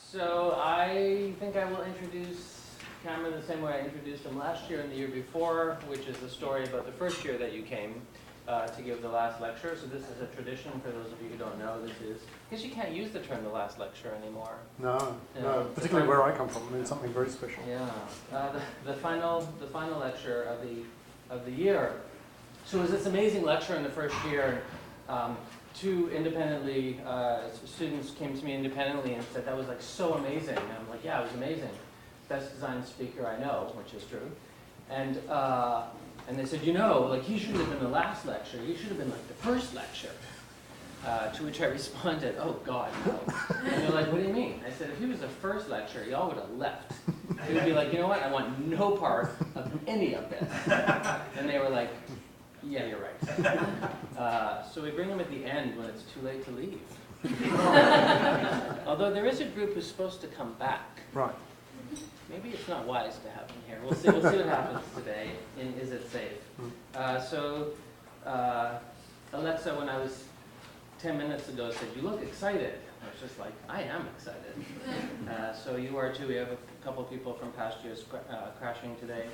So I think I will introduce Cameron the same way I introduced him last year and the year before, which is the story about the first year that you came to give the last lecture. So this is a tradition for those of you who don't know. This is, I guess you can't use the term the last lecture anymore. No, particularly where I come from. I mean, something very special. Yeah, the final lecture of the year. So it was this amazing lecture in the first year. Two independently, students came to me independently and said, that was like so amazing. And I'm like, yeah, it was amazing. Best design speaker I know, which is true. And they said, you know, like he shouldn't have been the last lecture. He should have been like the first lecture. To which I responded, oh God, no. And they're like, what do you mean? I said, if he was the first lecture, y'all would have left. He would be like, you know what, I want no part of any of this. And they were like, yeah, you're right. So we bring them at the end when it's too late to leave. Although there is a group who's supposed to come back. Right. Maybe it's not wise to have them here. We'll see what happens today in Is It Safe? So Alexa, when I was 10 minutes ago, said, you look excited. I was just like, I am excited. So you are too. We have a couple of people from past years crashing today.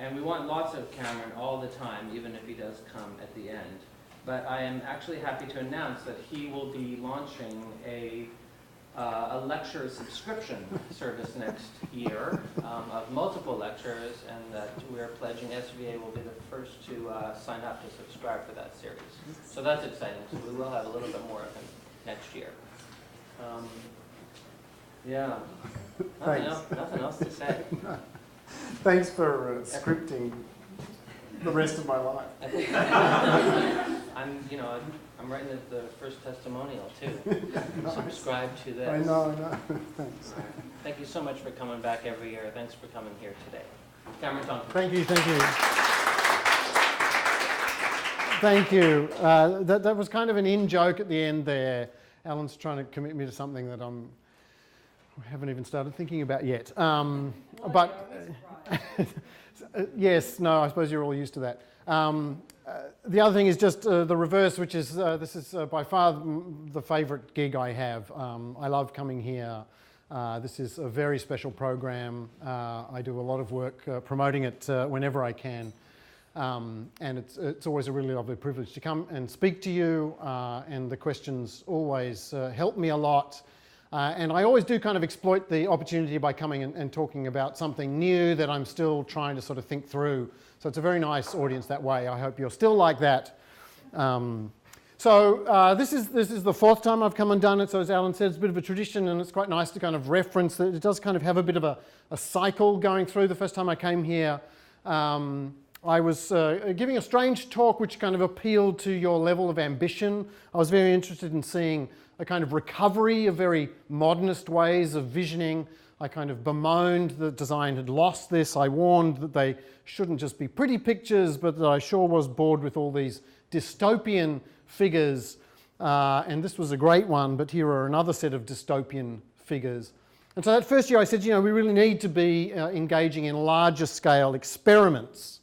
And we want lots of Cameron all the time, even if he does come at the end. But I am actually happy to announce that he will be launching a lecture subscription service next year of multiple lectures, and that we're pledging SVA will be the first to sign up to subscribe for that series. So that's exciting. So we will have a little bit more of him next year. Yeah, nothing else to say. Thanks for scripting the rest of my life. I'm writing the first testimonial too. Nice. Subscribe to this. I know. Thanks. Right. Thank you so much for coming back every year. Thanks for coming here today. Cameron Tonkinwise. Thank you. Thank you. That was kind of an in-joke at the end there. Alan's trying to commit me to something that I haven't even started thinking about yet. Yes, no, I suppose you're all used to that. The other thing is just the reverse, which is this is by far the favourite gig I have. I love coming here. This is a very special program. I do a lot of work promoting it whenever I can. And it's always a really lovely privilege to come and speak to you, and the questions always help me a lot. And I always do kind of exploit the opportunity by coming and talking about something new that I'm still trying to sort of think through. So it's a very nice audience that way. I hope you're still like that. This is the fourth time I've come and done it. So as Alan said, it's a bit of a tradition, and it's quite nice to kind of reference that. It does kind of have a bit of a cycle going through. The first time I came here, I was giving a strange talk which kind of appealed to your level of ambition. I was very interested in seeing a kind of recovery of very modernist ways of visioning. I kind of bemoaned that design had lost this. I warned that they shouldn't just be pretty pictures, but that I sure was bored with all these dystopian figures. And this was a great one, but here are another set of dystopian figures. And so that first year I said, we really need to be engaging in larger scale experiments.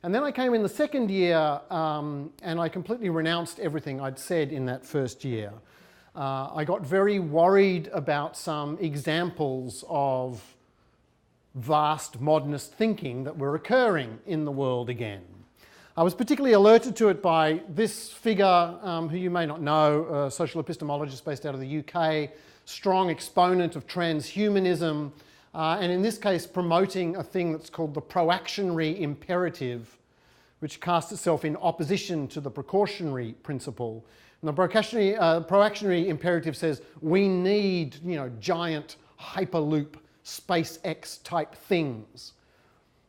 And then I came in the second year and I completely renounced everything I'd said in that first year. I got very worried about some examples of vast modernist thinking that were occurring in the world again. I was particularly alerted to it by this figure, who you may not know, a social epistemologist based out of the UK, strong exponent of transhumanism, and in this case promoting a thing that's called the proactionary imperative, which casts itself in opposition to the precautionary principle. And the proactionary imperative says we need, giant hyperloop SpaceX type things.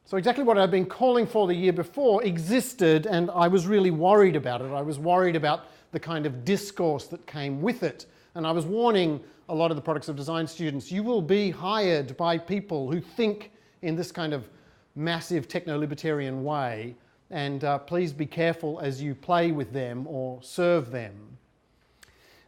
So exactly what I'd been calling for the year before existed, and I was really worried about it. I was worried about the kind of discourse that came with it. And I was warning a lot of the products of design students, you will be hired by people who think in this kind of massive techno-libertarian way, and please be careful as you play with them or serve them.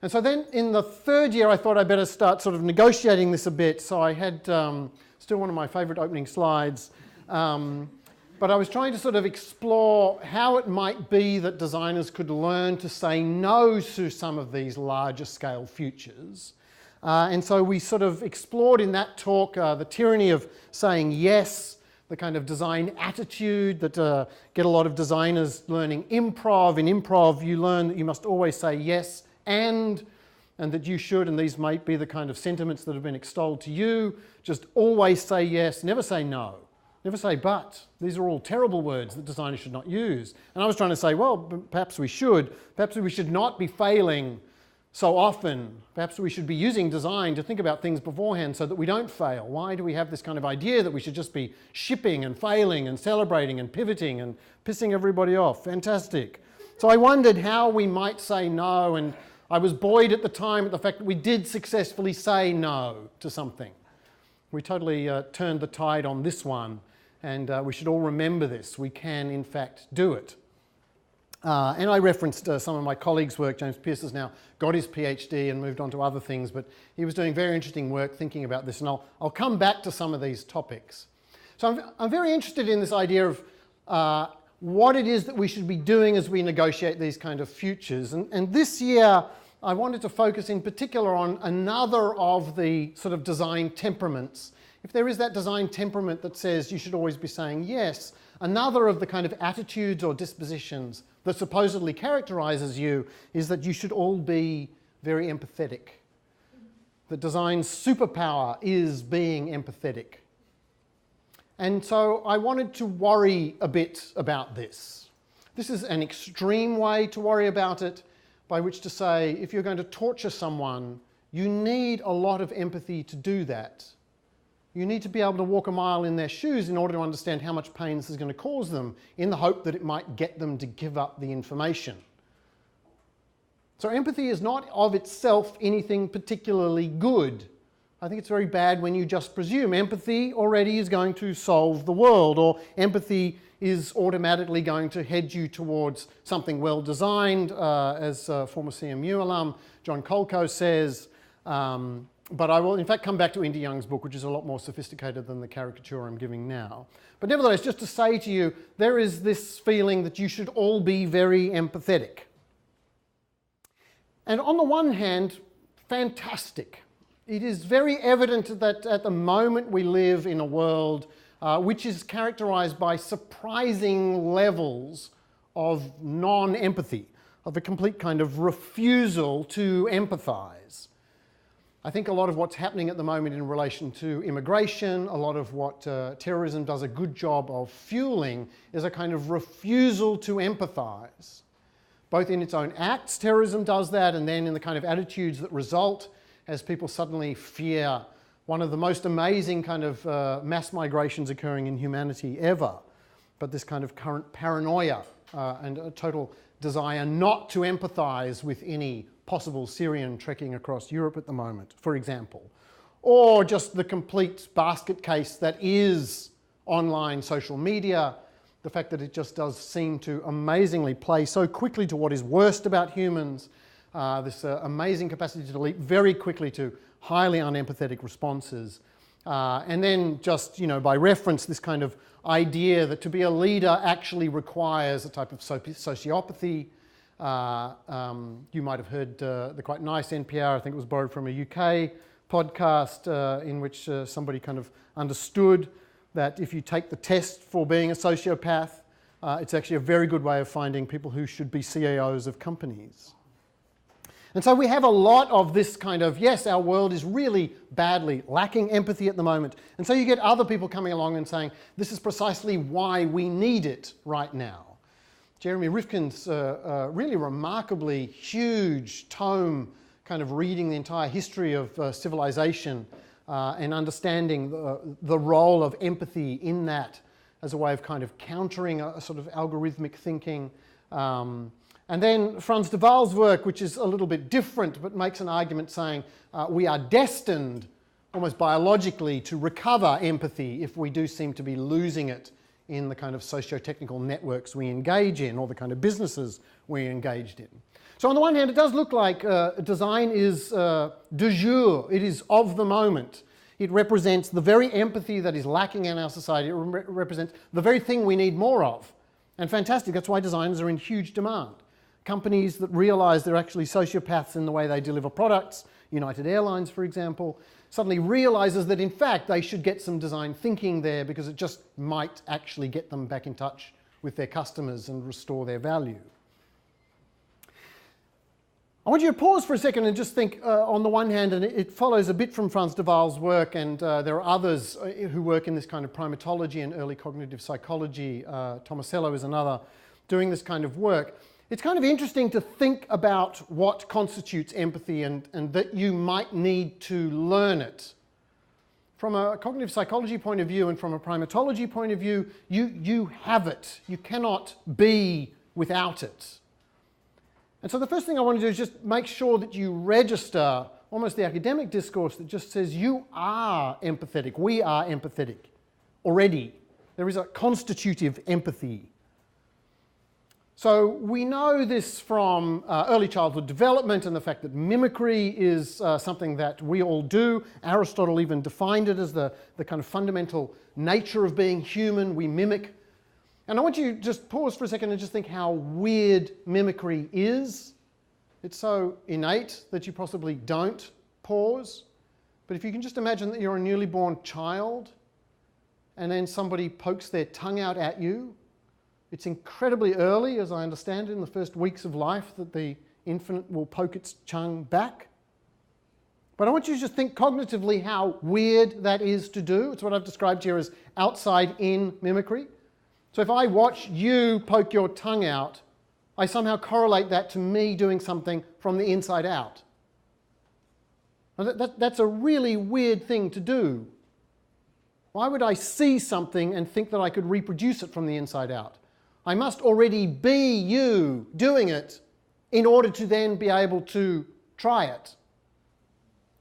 And so then in the third year I thought I'd better start sort of negotiating this a bit. So I had still one of my favourite opening slides, but I was trying to sort of explore how it might be that designers could learn to say no to some of these larger scale futures And so we sort of explored in that talk the tyranny of saying yes, the kind of design attitude that get a lot of designers learning improv. In improv, you learn that you must always say yes and that you should, and these might be the kind of sentiments that have been extolled to you. Just always say yes, never say no, never say but. These are all terrible words that designers should not use. And I was trying to say, well, perhaps we should. Perhaps we should not be failing so often. Perhaps we should be using design to think about things beforehand so that we don't fail. Why do we have this kind of idea that we should just be shipping and failing and celebrating and pivoting and pissing everybody off? Fantastic. So I wondered how we might say no, and I was buoyed at the time at the fact that we did successfully say no to something. We totally turned the tide on this one, and we should all remember this. We can, in fact, do it. And I referenced some of my colleagues' work. James Pearce has now got his PhD and moved on to other things, but he was doing very interesting work thinking about this, and I'll come back to some of these topics. So I'm very interested in this idea of what it is that we should be doing as we negotiate these kind of futures. And this year, I wanted to focus in particular on another of the sort of design temperaments. If there is that design temperament that says you should always be saying yes, another of the kind of attitudes or dispositions that supposedly characterizes you is that you should all be very empathetic. That design's superpower is being empathetic. And so I wanted to worry a bit about this. This is an extreme way to worry about it, by which to say, if you're going to torture someone, you need a lot of empathy to do that. You need to be able to walk a mile in their shoes in order to understand how much pain this is going to cause them, in the hope that it might get them to give up the information. So empathy is not of itself anything particularly good. I think it's very bad when you just presume empathy already is going to solve the world, or empathy is automatically going to head you towards something well designed, as former CMU alum John Kolko says. But I will in fact come back to Indy Young's book, which is a lot more sophisticated than the caricature I'm giving now. But nevertheless, just to say to you, there is this feeling that you should all be very empathetic. And on the one hand, fantastic. It is very evident that at the moment we live in a world which is characterized by surprising levels of non-empathy, of a complete kind of refusal to empathize. I think a lot of what's happening at the moment in relation to immigration, a lot of what terrorism does a good job of fueling, is a kind of refusal to empathize. Both in its own acts, terrorism does that, and then in the kind of attitudes that result as people suddenly fear one of the most amazing kind of mass migrations occurring in humanity ever. But this kind of current paranoia and a total desire not to empathize with any possible Syrian trekking across Europe at the moment, for example. Or just the complete basket case that is online social media, the fact that it just does seem to amazingly play so quickly to what is worst about humans, this amazing capacity to leap very quickly to highly unempathetic responses. And then just, by reference, this kind of idea that to be a leader actually requires a type of sociopathy. You might have heard the quite nice NPR, I think it was borrowed from a UK podcast, in which somebody kind of understood that if you take the test for being a sociopath, it's actually a very good way of finding people who should be CEOs of companies. And so we have a lot of this kind of, yes, our world is really badly lacking empathy at the moment. And so you get other people coming along and saying, this is precisely why we need it right now. Jeremy Rifkin's really remarkably huge tome, kind of reading the entire history of civilization and understanding the role of empathy in that as a way of kind of countering a sort of algorithmic thinking. And then Frans de Waal's work, which is a little bit different, but makes an argument saying we are destined, almost biologically, to recover empathy if we do seem to be losing it in the kind of socio-technical networks we engage in, or the kind of businesses we're engaged in. So on the one hand, it does look like design is du jour, it is of the moment. It represents the very empathy that is lacking in our society. It represents the very thing we need more of. And fantastic, that's why designers are in huge demand. companies that realize they're actually sociopaths in the way they deliver products, United Airlines, for example, suddenly realizes that in fact they should get some design thinking there because it just might actually get them back in touch with their customers and restore their value. I want you to pause for a second and just think, on the one hand, and it follows a bit from Frans de Waal's work, and there are others who work in this kind of primatology and early cognitive psychology. Tomasello is another doing this kind of work. It's kind of interesting to think about what constitutes empathy and that you might need to learn it. From a cognitive psychology point of view and from a primatology point of view, you have it. You cannot be without it. And so the first thing I want to do is just make sure that you register almost the academic discourse that just says you are empathetic, we are empathetic already. There is a constitutive empathy. So we know this from early childhood development and the fact that mimicry is something that we all do. Aristotle even defined it as the kind of fundamental nature of being human. We mimic. And I want you to just pause for a second and just think how weird mimicry is. It's so innate that you possibly don't pause. But if you can just imagine that you're a newly born child and then somebody pokes their tongue out at you, it's incredibly early, as I understand it, in the first weeks of life that the infant will poke its tongue back. But I want you to just think cognitively how weird that is to do. It's what I've described here as outside-in mimicry. So if I watch you poke your tongue out, I somehow correlate that to me doing something from the inside out. Now that's a really weird thing to do. Why would I see something and think that I could reproduce it from the inside out? I must already be you doing it in order to then be able to try it.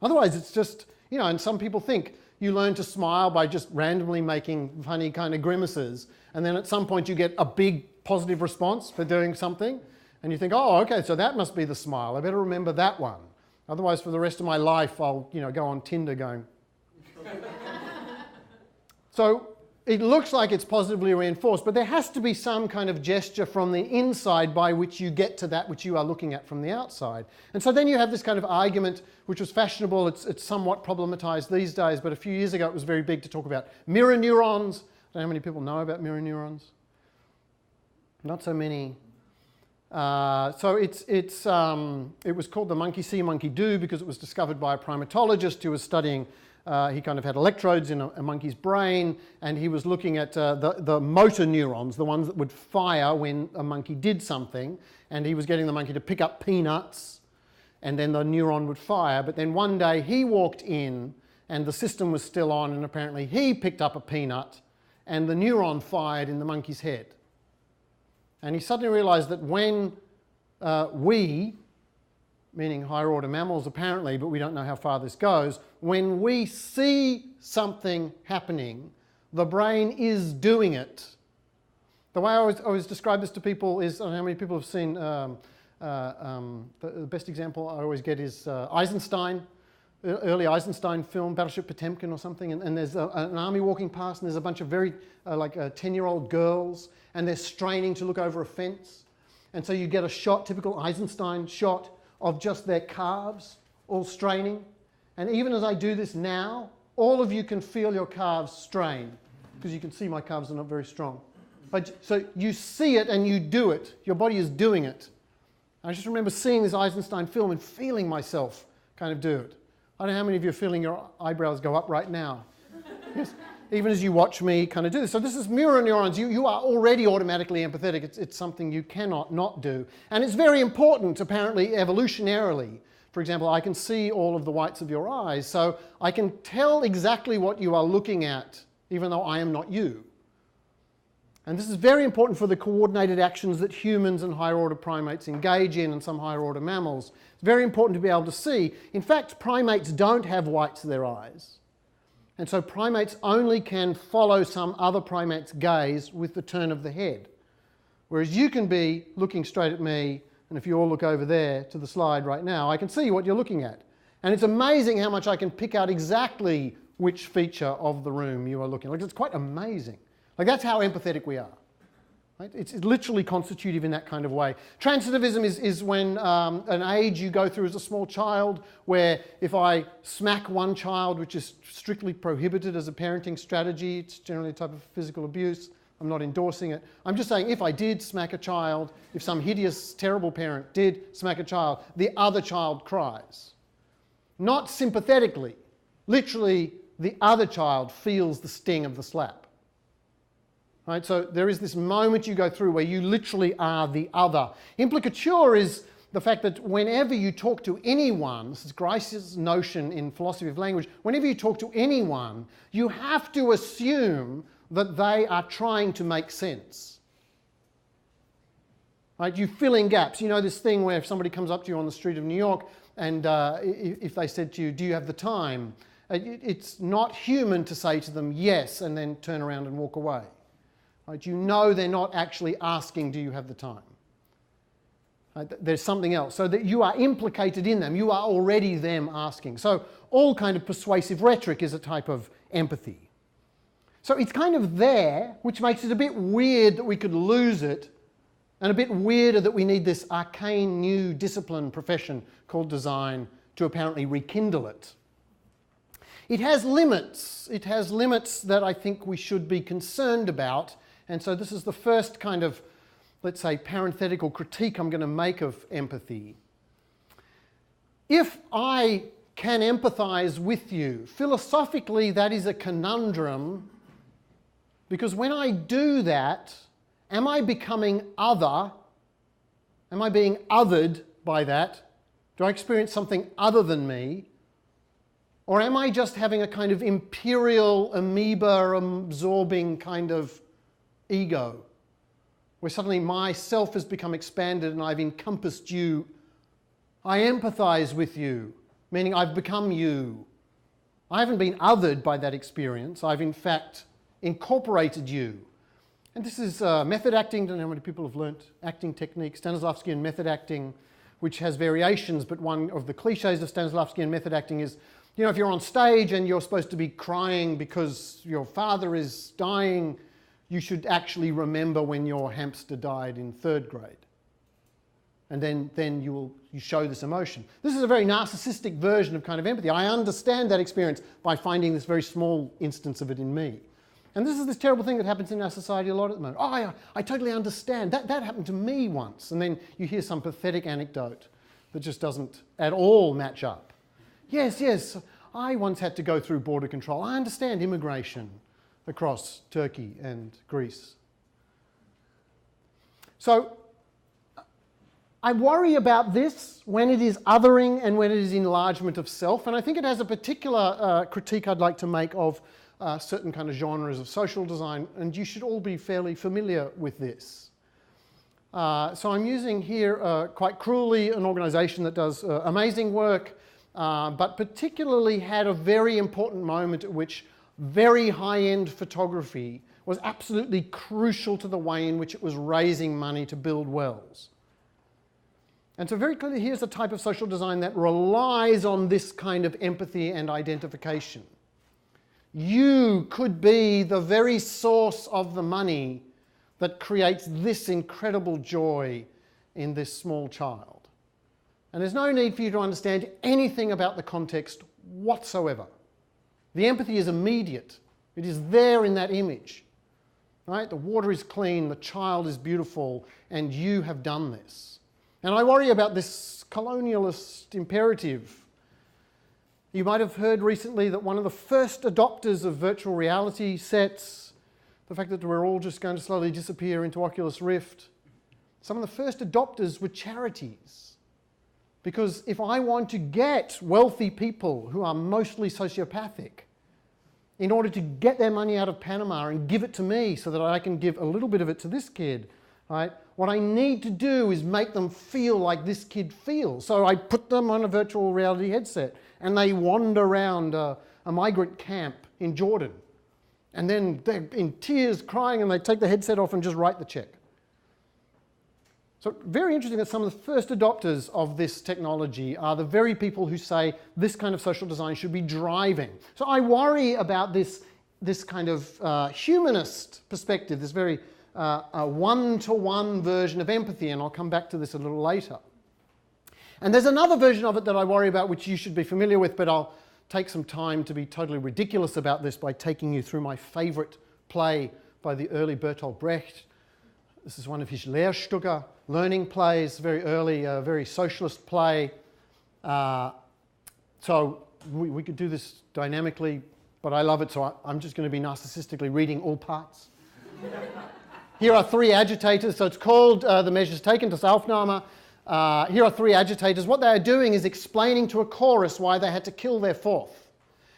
Otherwise it's just, and some people think you learn to smile by just randomly making funny kind of grimaces, and then at some point you get a big positive response for doing something, and you think, oh, okay, so that must be the smile. I better remember that one. Otherwise, for the rest of my life, I'll, go on Tinder going. So it looks like it's positively reinforced, but there has to be some kind of gesture from the inside by which you get to that which you are looking at from the outside. And so then you have this kind of argument, which was fashionable. It's somewhat problematized these days, but a few years ago it was very big to talk about mirror neurons. I don't know how many people know about mirror neurons. Not so many. So it was called the monkey see, monkey do because it was discovered by a primatologist who was studying. He kind of had electrodes in a monkey's brain, and he was looking at the motor neurons, the ones that would fire when a monkey did something, and he was getting the monkey to pick up peanuts, and then the neuron would fire. But then one day he walked in, and the system was still on, and apparently he picked up a peanut, and the neuron fired in the monkey's head. And he suddenly realized that when we, meaning higher order mammals apparently, but we don't know how far this goes, when we see something happening, the brain is doing it. The way I always describe this to people is, I don't know how many people have seen, the best example I always get is Eisenstein, early Eisenstein film, Battleship Potemkin or something, and there's an army walking past and there's a bunch of very 10-year-old girls, and they're straining to look over a fence. And so you get a shot, typical Eisenstein shot, of just their calves all straining. And even as I do this now, all of you can feel your calves strain because you can see my calves are not very strong. So you see it and you do it. Your body is doing it. I just remember seeing this Eisenstein film and feeling myself kind of do it. I don't know how many of you are feeling your eyebrows go up right now. Yes. Even as you watch me kind of do this. So this is mirror neurons. You are already automatically empathetic. It's something you cannot not do. And it's very important, apparently, evolutionarily. For example, I can see all of the whites of your eyes, so I can tell exactly what you are looking at, even though I am not you. And this is very important for the coordinated actions that humans and higher order primates engage in, and some higher order mammals. It's very important to be able to see. In fact, primates don't have whites of their eyes. And so primates only can follow some other primate's gaze with the turn of the head. Whereas you can be looking straight at me, and if you all look over there to the slide right now, I can see what you're looking at. And it's amazing how much I can pick out exactly which feature of the room you are looking at. It's quite amazing. That's how empathetic we are. Right? It's literally constitutive in that kind of way. Transitivism is when an age you go through as a small child, where if I smack one child, which is strictly prohibited as a parenting strategy, it's generally a type of physical abuse. I'm not endorsing it. I'm just saying if I did smack a child, if some hideous, terrible parent did smack a child, the other child cries. Not sympathetically. Literally, the other child feels the sting of the slap. Right? So there is this moment you go through where you literally are the other. Implicature is the fact that whenever you talk to anyone, this is Grice's notion in philosophy of language, whenever you talk to anyone, you have to assume that they are trying to make sense. Right? You fill in gaps. You know this thing where if somebody comes up to you on the street of New York and if they said to you, do you have the time? It's not human to say to them, yes, and then turn around and walk away. Right? You know they're not actually asking, do you have the time? Right? There's something else. So that you are implicated in them. You are already them asking. So all kind of persuasive rhetoric is a type of empathy. So it's kind of there, which makes it a bit weird that we could lose it, and a bit weirder that we need this arcane new discipline profession called design to apparently rekindle it. It has limits. It has limits that I think we should be concerned about. And so this is the first kind of, let's say, parenthetical critique I'm going to make of empathy. If I can empathise with you, philosophically that is a conundrum, because when I do that, am I becoming other? Am I being othered by that? Do I experience something other than me? Or am I just having a kind of imperial, amoeba-absorbing kind of ego, where suddenly my self has become expanded and I've encompassed you? I empathise with you, meaning I've become you. I haven't been othered by that experience. I've in fact incorporated you. And this is method acting. I don't know how many people have learnt acting techniques, Stanislavskian method acting, which has variations, but one of the cliches of Stanislavskian method acting is, you know, if you're on stage and you're supposed to be crying because your father is dying, you should actually remember when your hamster died in 3rd grade. And then you show this emotion. This is a very narcissistic version of kind of empathy. I understand that experience by finding this very small instance of it in me. And this is this terrible thing that happens in our society a lot at the moment. Oh, I totally understand. That happened to me once. And then you hear some pathetic anecdote that just doesn't at all match up. Yes, I once had to go through border control. I understand immigration across Turkey and Greece. So I worry about this when it is othering and when it is enlargement of self. And I think it has a particular critique I'd like to make of certain kind of genres of social design, and you should all be fairly familiar with this. So I'm using here, quite cruelly, an organisation that does amazing work, but particularly had a very important moment at which very high-end photography was absolutely crucial to the way in which it was raising money to build wells. And so very clearly here's a type of social design that relies on this kind of empathy and identification. You could be the very source of the money that creates this incredible joy in this small child. And there's no need for you to understand anything about the context whatsoever. The empathy is immediate. It is there in that image. Right? The water is clean, the child is beautiful, and you have done this. And I worry about this colonialist imperative. You might have heard recently that one of the first adopters of virtual reality sets, the fact that we're all just going to slowly disappear into Oculus Rift, some of the first adopters were charities. Because if I want to get wealthy people who are mostly sociopathic, in order to get their money out of Panama and give it to me so that I can give a little bit of it to this kid, right? What I need to do is make them feel like this kid feels. So I put them on a virtual reality headset and they wander around a migrant camp in Jordan. And then they're in tears, crying, and they take the headset off and just write the check. So very interesting that some of the first adopters of this technology are the very people who say this kind of social design should be driving. So I worry about this kind of humanist perspective, this very a one-to-one version of empathy, and I'll come back to this a little later. And there's another version of it that I worry about, which you should be familiar with, but I'll take some time to be totally ridiculous about this by taking you through my favourite play by the early Bertolt Brecht. This is one of his Lehrstücke, learning plays, very early, very socialist play. So we could do this dynamically, but I love it, so I'm just going to be narcissistically reading all parts. Here are three agitators, so it's called The Measures Taken, das Aufnahme. Here are three agitators. What they are doing is explaining to a chorus why they had to kill their fourth.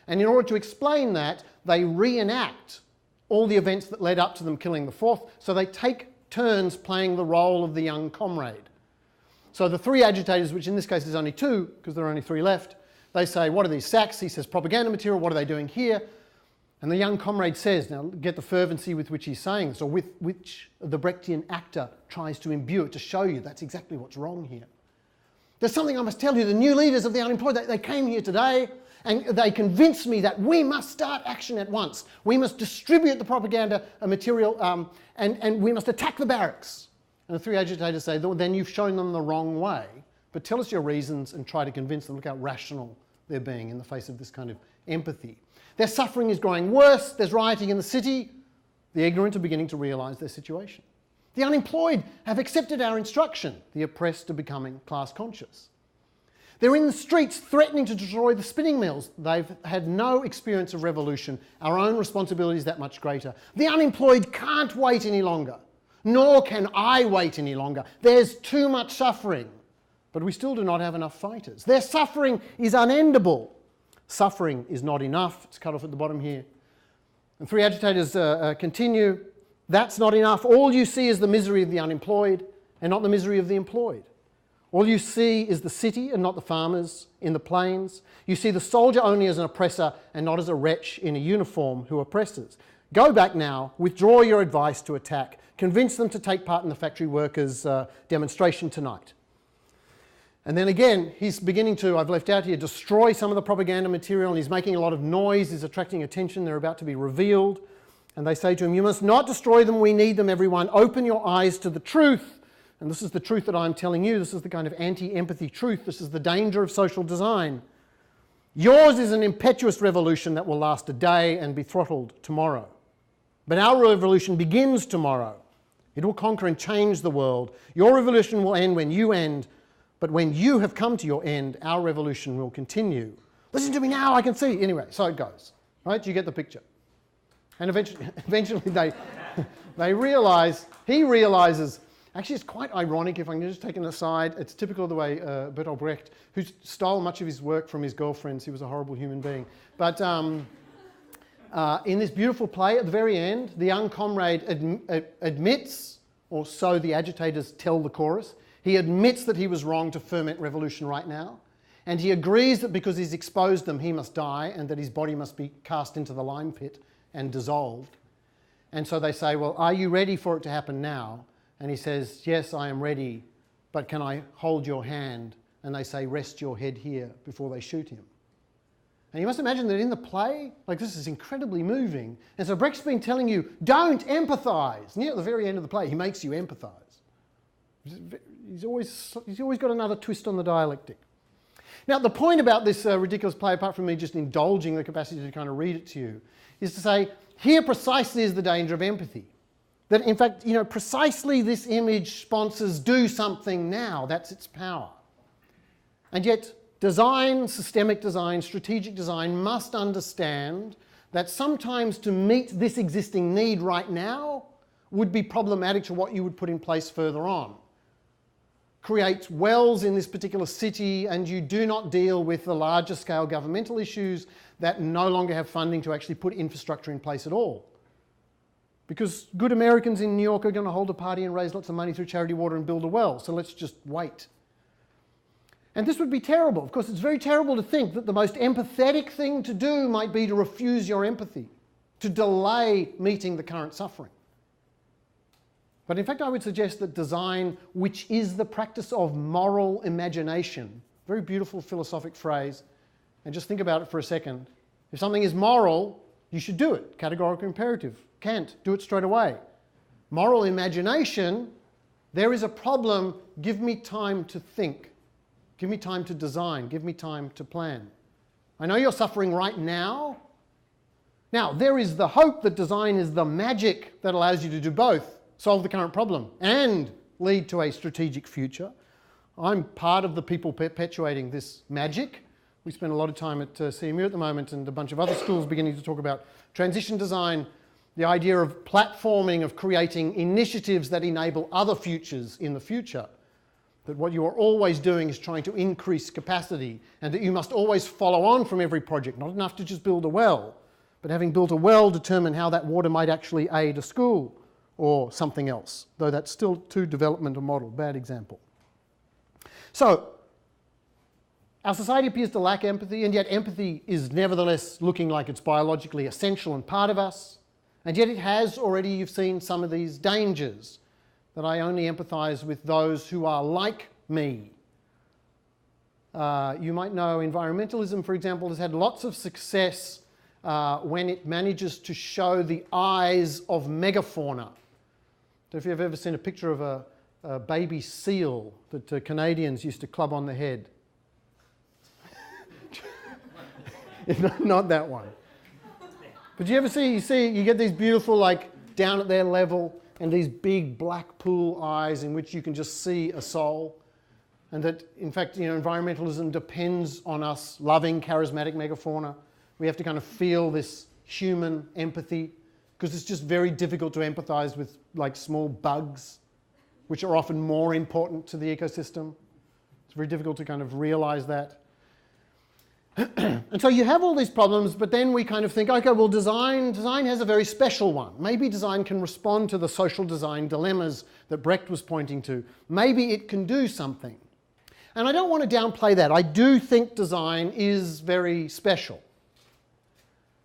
And in order to explain that, they reenact all the events that led up to them killing the fourth, so they take turns playing the role of the young comrade. So the three agitators, which in this case is only two, because there are only three left, they say, what are these sacks? He says, propaganda material, what are they doing here? And the young comrade says, now get the fervency with which he's saying this, or with which the Brechtian actor tries to imbue it to show you that's exactly what's wrong here. There's something I must tell you, the new leaders of the unemployed, they came here today and they convinced me that we must start action at once. We must distribute the propaganda material and we must attack the barracks. And the three agitators say, then you've shown them the wrong way, but tell us your reasons and try to convince them. Look how rational they're being in the face of this kind of empathy. Their suffering is growing worse, there's rioting in the city, the ignorant are beginning to realise their situation. The unemployed have accepted our instruction, the oppressed are becoming class conscious. They're in the streets threatening to destroy the spinning mills. They've had no experience of revolution. Our own responsibility is that much greater. The unemployed can't wait any longer, nor can I wait any longer. There's too much suffering, but we still do not have enough fighters. Their suffering is unendable. Suffering is not enough. It's cut off at the bottom here. And three agitators continue. That's not enough. All you see is the misery of the unemployed and not the misery of the employed. All you see is the city and not the farmers in the plains. You see the soldier only as an oppressor and not as a wretch in a uniform who oppresses. Go back now, withdraw your advice to attack. Convince them to take part in the factory workers' demonstration tonight. And then again, he's beginning to, I've left out here, destroy some of the propaganda material, and he's making a lot of noise, he's attracting attention, they're about to be revealed. And they say to him, you must not destroy them, we need them, everyone. Open your eyes to the truth. And this is the truth that I'm telling you. This is the kind of anti-empathy truth. This is the danger of social design. Yours is an impetuous revolution that will last a day and be throttled tomorrow. But our revolution begins tomorrow. It will conquer and change the world. Your revolution will end when you end. But when you have come to your end, our revolution will continue. Listen to me now, I can see. Anyway, so it goes. Right? You get the picture. And eventually they realise, he realises, actually it's quite ironic, if I can just take an aside, it's typical of the way Bertolt Brecht, who stole much of his work from his girlfriends, he was a horrible human being. But in this beautiful play at the very end, the young comrade admits, or so the agitators tell the chorus, he admits that he was wrong to ferment revolution right now, and he agrees that because he's exposed them, he must die, and that his body must be cast into the lime pit and dissolved. And so they say, well, are you ready for it to happen now? And he says, yes, I am ready, but can I hold your hand? And they say, rest your head here, before they shoot him. And you must imagine that in the play, like this is incredibly moving. And so Brecht's been telling you, don't empathise. Near at the very end of the play, he makes you empathise. He's always got another twist on the dialectic. Now, the point about this ridiculous play, apart from me just indulging the capacity to kind of read it to you, is to say, here precisely is the danger of empathy. That in fact, precisely this image sponsors do something now. That's its power. And yet, design, systemic design, strategic design must understand that sometimes to meet this existing need right now would be problematic to what you would put in place further on. Create wells in this particular city and you do not deal with the larger scale governmental issues that no longer have funding to actually put infrastructure in place at all. Because good Americans in New York are going to hold a party and raise lots of money through charity water and build a well, so let's just wait. And this would be terrible. Of course, it's very terrible to think that the most empathetic thing to do might be to refuse your empathy, to delay meeting the current suffering. But in fact, I would suggest that design, which is the practice of moral imagination, very beautiful philosophic phrase, and just think about it for a second. If something is moral, you should do it. Categorical imperative. Can't do it straight away. Moral imagination, there is a problem, give me time to think. Give me time to design. Give me time to plan. I know you're suffering right now. Now, there is the hope that design is the magic that allows you to do both, solve the current problem and lead to a strategic future. I'm part of the people perpetuating this magic. We spend a lot of time at CMU at the moment, and a bunch of other schools beginning to talk about transition design, the idea of platforming, of creating initiatives that enable other futures in the future. That what you are always doing is trying to increase capacity, and that you must always follow on from every project. Not enough to just build a well, but having built a well, determine how that water might actually aid a school or something else, though that's still too developmental model, bad example. So, our society appears to lack empathy, and yet empathy is nevertheless looking like it's biologically essential and part of us, and yet it has already, you've seen some of these dangers, that I only empathise with those who are like me. You might know environmentalism, for example, has had lots of success when it manages to show the eyes of megafauna. So if you've ever seen a picture of a baby seal that Canadians used to club on the head. Not that one. But do you ever you get these beautiful, like, down at their level, and these big black pool eyes in which you can just see a soul. And that, in fact, environmentalism depends on us loving charismatic megafauna. We have to kind of feel this human empathy, because it's just very difficult to empathize with, like, small bugs, which are often more important to the ecosystem. It's very difficult to kind of realize that. And so you have all these problems, but then we kind of think, okay, well, design has a very special one. Maybe design can respond to the social design dilemmas that Brecht was pointing to. Maybe it can do something. And I don't want to downplay that. I do think design is very special.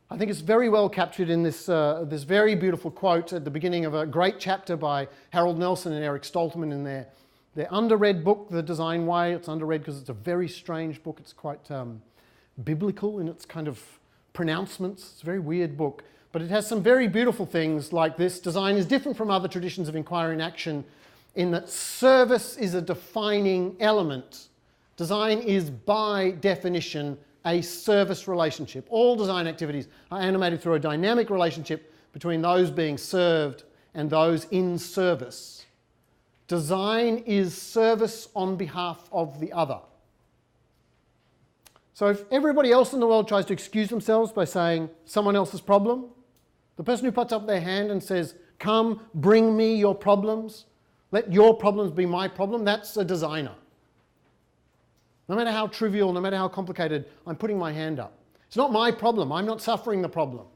I think it's very well captured in this very beautiful quote at the beginning of a great chapter by Harold Nelson and Eric Stoltman in their underread book, The Design Way. It's underread because it's a very strange book. It's quite biblical in its kind of pronouncements. It's a very weird book. But it has some very beautiful things like this. Design is different from other traditions of inquiry and action in that service is a defining element. Design is by definition a service relationship. All design activities are animated through a dynamic relationship between those being served and those in service. Design is service on behalf of the other. So if everybody else in the world tries to excuse themselves by saying someone else's problem, the person who puts up their hand and says, come, bring me your problems, let your problems be my problem, that's a designer. No matter how trivial, no matter how complicated, I'm putting my hand up. It's not my problem. I'm not suffering the problem.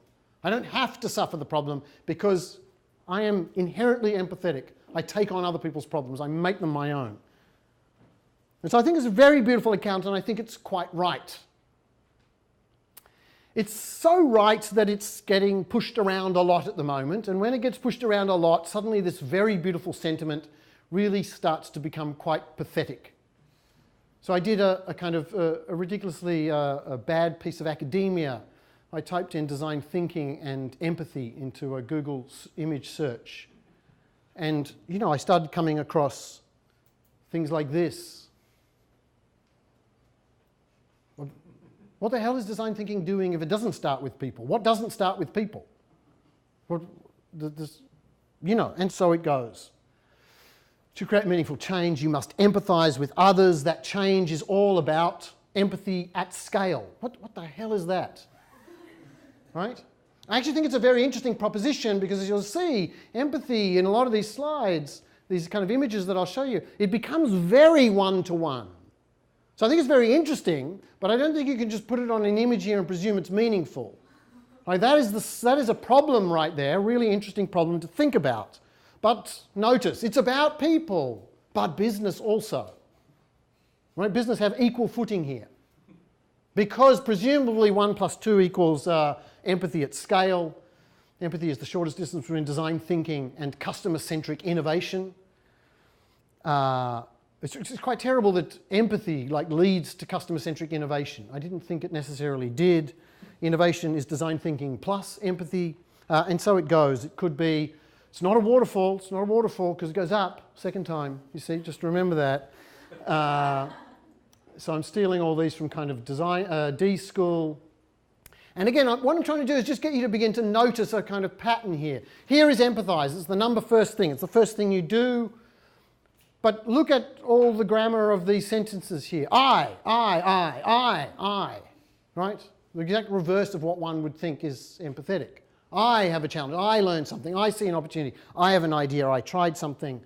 I don't have to suffer the problem because I am inherently empathetic. I take on other people's problems. I make them my own. And so I think it's a very beautiful account, and I think it's quite right. It's so right that it's getting pushed around a lot at the moment, and when it gets pushed around a lot, suddenly this very beautiful sentiment really starts to become quite pathetic. So I did a kind of a ridiculously bad piece of academia. I typed in design thinking and empathy into a Google image search. And, I started coming across things like this. What the hell is design thinking doing if it doesn't start with people? What doesn't start with people? And so it goes. To create meaningful change, you must empathise with others. That change is all about empathy at scale. What the hell is that? Right? I actually think it's a very interesting proposition because, as you'll see, empathy in a lot of these slides, these kind of images that I'll show you, it becomes very one-to-one. So I think it's very interesting, but I don't think you can just put it on an image here and presume it's meaningful. Like that is a problem right there, a really interesting problem to think about. But notice, it's about people, but business also. Right? Business have equal footing here. Because presumably 1 + 2 equals empathy at scale. Empathy is the shortest distance between design thinking and customer-centric innovation. It's quite terrible that empathy leads to customer-centric innovation. I didn't think it necessarily did. Innovation is design thinking plus empathy, and so it goes. It could be It's not a waterfall. It's not a waterfall because it goes up second time. You see, just remember that. So I'm stealing all these from kind of design, D-School. And again, what I'm trying to do is just get you to begin to notice a kind of pattern here. Here is empathize. It's the number first thing. It's the first thing you do. But look at all the grammar of these sentences here. I, right? The exact reverse of what one would think is empathetic. I have a challenge. I learned something. I see an opportunity. I have an idea. I tried something.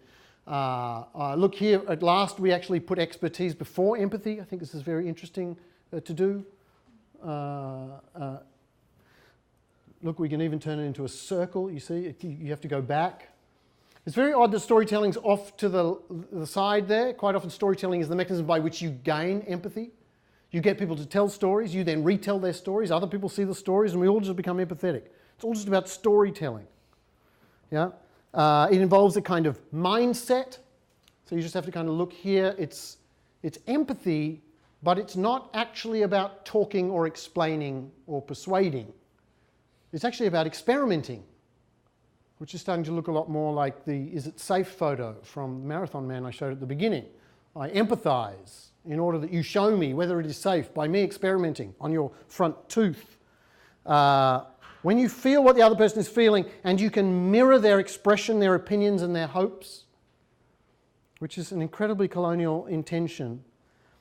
Look here, at last we actually put expertise before empathy. I think this is very interesting to do. Look, we can even turn it into a circle, you see. You have to go back. It's very odd that storytelling's off to the side there. Quite often storytelling is the mechanism by which you gain empathy. You get people to tell stories, you then retell their stories, other people see the stories, and we all just become empathetic. It's all just about storytelling. Yeah? It involves a kind of mindset. So you just have to kind of look here. It's empathy, but it's not actually about talking or explaining or persuading. It's actually about experimenting, which is starting to look a lot more like the "is it safe" photo from the Marathon Man I showed at the beginning. I empathize in order that you show me whether it is safe by me experimenting on your front tooth. When you feel what the other person is feeling and you can mirror their expression, their opinions and their hopes, which is an incredibly colonial intention,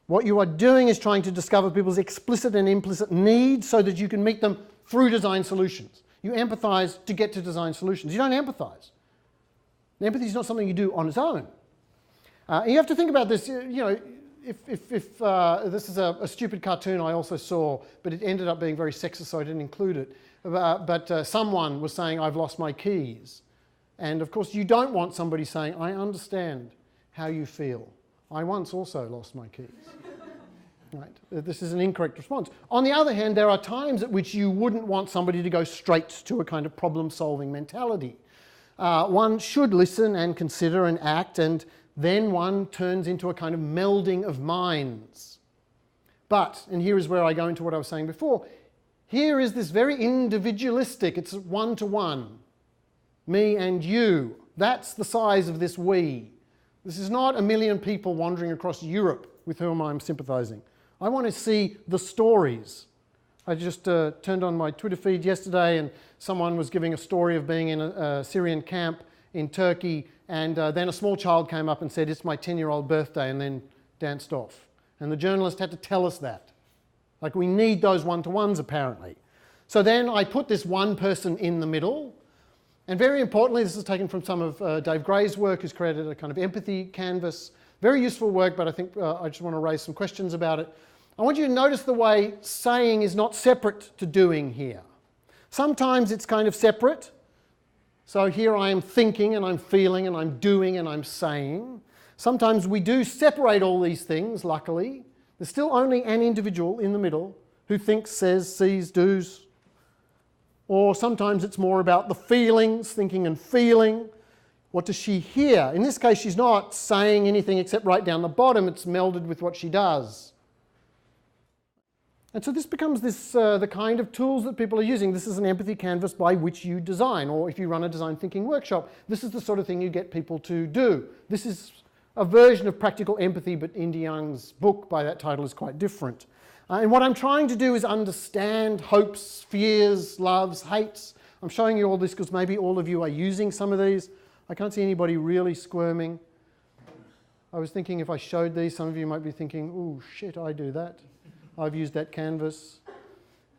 what you are doing is trying to discover people's explicit and implicit needs so that you can meet them through design solutions. You empathize to get to design solutions. You don't empathize. Empathy is not something you do on its own. You have to think about this, if this is a stupid cartoon I also saw, but it ended up being very sexist, so I didn't include it. But someone was saying, "I've lost my keys." And of course, you don't want somebody saying, "I understand how you feel. I once also lost my keys." Right? This is an incorrect response. On the other hand, there are times at which you wouldn't want somebody to go straight to a kind of problem-solving mentality. One should listen and consider and act, and then one turns into a kind of melding of minds. But, and here is where I go into what I was saying before, here is this very individualistic, it's one-to-one, me and you. That's the size of this we. This is not a million people wandering across Europe with whom I'm sympathizing. I want to see the stories. I just turned on my Twitter feed yesterday and someone was giving a story of being in a Syrian camp in Turkey, and then a small child came up and said, "It's my 10-year-old birthday," and then danced off. And the journalist had to tell us that. Like, we need those one-to-ones apparently. So then I put this one person in the middle, and very importantly, this is taken from some of Dave Gray's work, who's created a kind of empathy canvas. Very useful work, but I think I just want to raise some questions about it. I want you to notice the way saying is not separate to doing here. Sometimes it's kind of separate. So here I am thinking and I'm feeling and I'm doing and I'm saying. Sometimes we do separate all these things, luckily. There's still only an individual in the middle who thinks, says, sees, does. Or sometimes it's more about the feelings, thinking and feeling. What does she hear? In this case, she's not saying anything except right down the bottom. It's melded with what she does. And so this becomes the kind of tools that people are using. This is an empathy canvas by which you design, or if you run a design thinking workshop, this is the sort of thing you get people to do. This is a version of practical empathy, but Indy Young's book by that title is quite different. And what I'm trying to do is understand hopes, fears, loves, hates. I'm showing you all this because maybe all of you are using some of these. I can't see anybody really squirming. I was thinking if I showed these, some of you might be thinking, "Ooh, shit, I do that. I've used that canvas."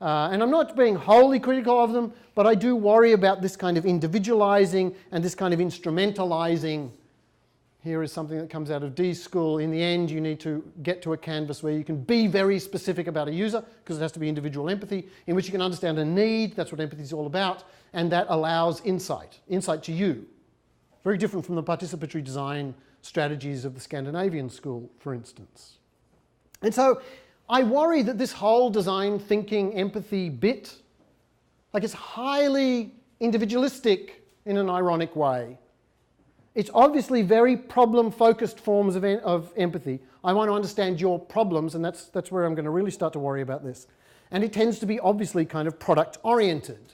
And I'm not being wholly critical of them, but I do worry about this kind of individualizing and this kind of instrumentalizing. Here is something that comes out of D-School. In the end, you need to get to a canvas where you can be very specific about a user, because it has to be individual empathy, in which you can understand a need. That's what empathy is all about. And that allows insight to you. Very different from the participatory design strategies of the Scandinavian school, for instance. And so I worry that this whole design thinking empathy bit, like, it's highly individualistic in an ironic way. It's obviously very problem-focused forms of empathy. I want to understand your problems, and that's where I'm going to really start to worry about this. And it tends to be obviously kind of product-oriented.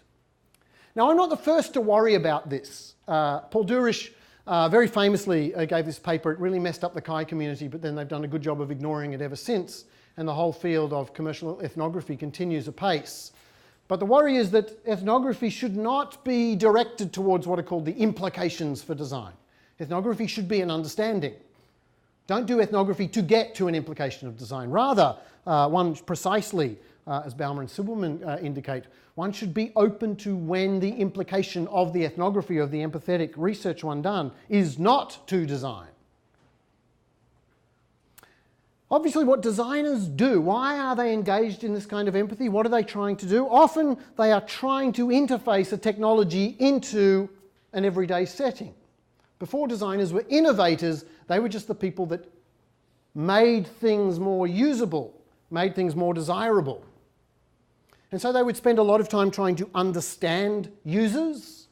Now, I'm not the first to worry about this. Paul Durish very famously gave this paper. It really messed up the Chi community, but then they've done a good job of ignoring it ever since, and the whole field of commercial ethnography continues apace. But the worry is that ethnography should not be directed towards what are called the implications for design. Ethnography should be an understanding. Don't do ethnography to get to an implication of design. Rather, one precisely, as Baumer and Sibbelman indicate, one should be open to when the implication of the ethnography, of the empathetic research one done, is not to design. Obviously, what designers do, why are they engaged in this kind of empathy? What are they trying to do? Often they are trying to interface a technology into an everyday setting. Before designers were innovators, they were just the people that made things more usable, made things more desirable. And so they would spend a lot of time trying to understand users,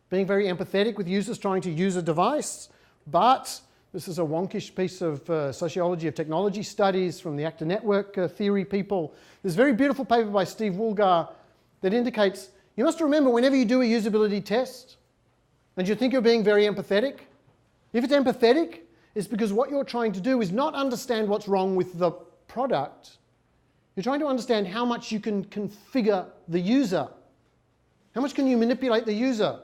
being very empathetic with users, trying to use a device. But this is a wonkish piece of sociology of technology studies from the actor network theory people. There's a very beautiful paper by Steve Woolgar that indicates you must remember whenever you do a usability test and you think you're being very empathetic, if it's empathetic, it's because what you're trying to do is not understand what's wrong with the product. You're trying to understand how much you can configure the user. How much can you manipulate the user?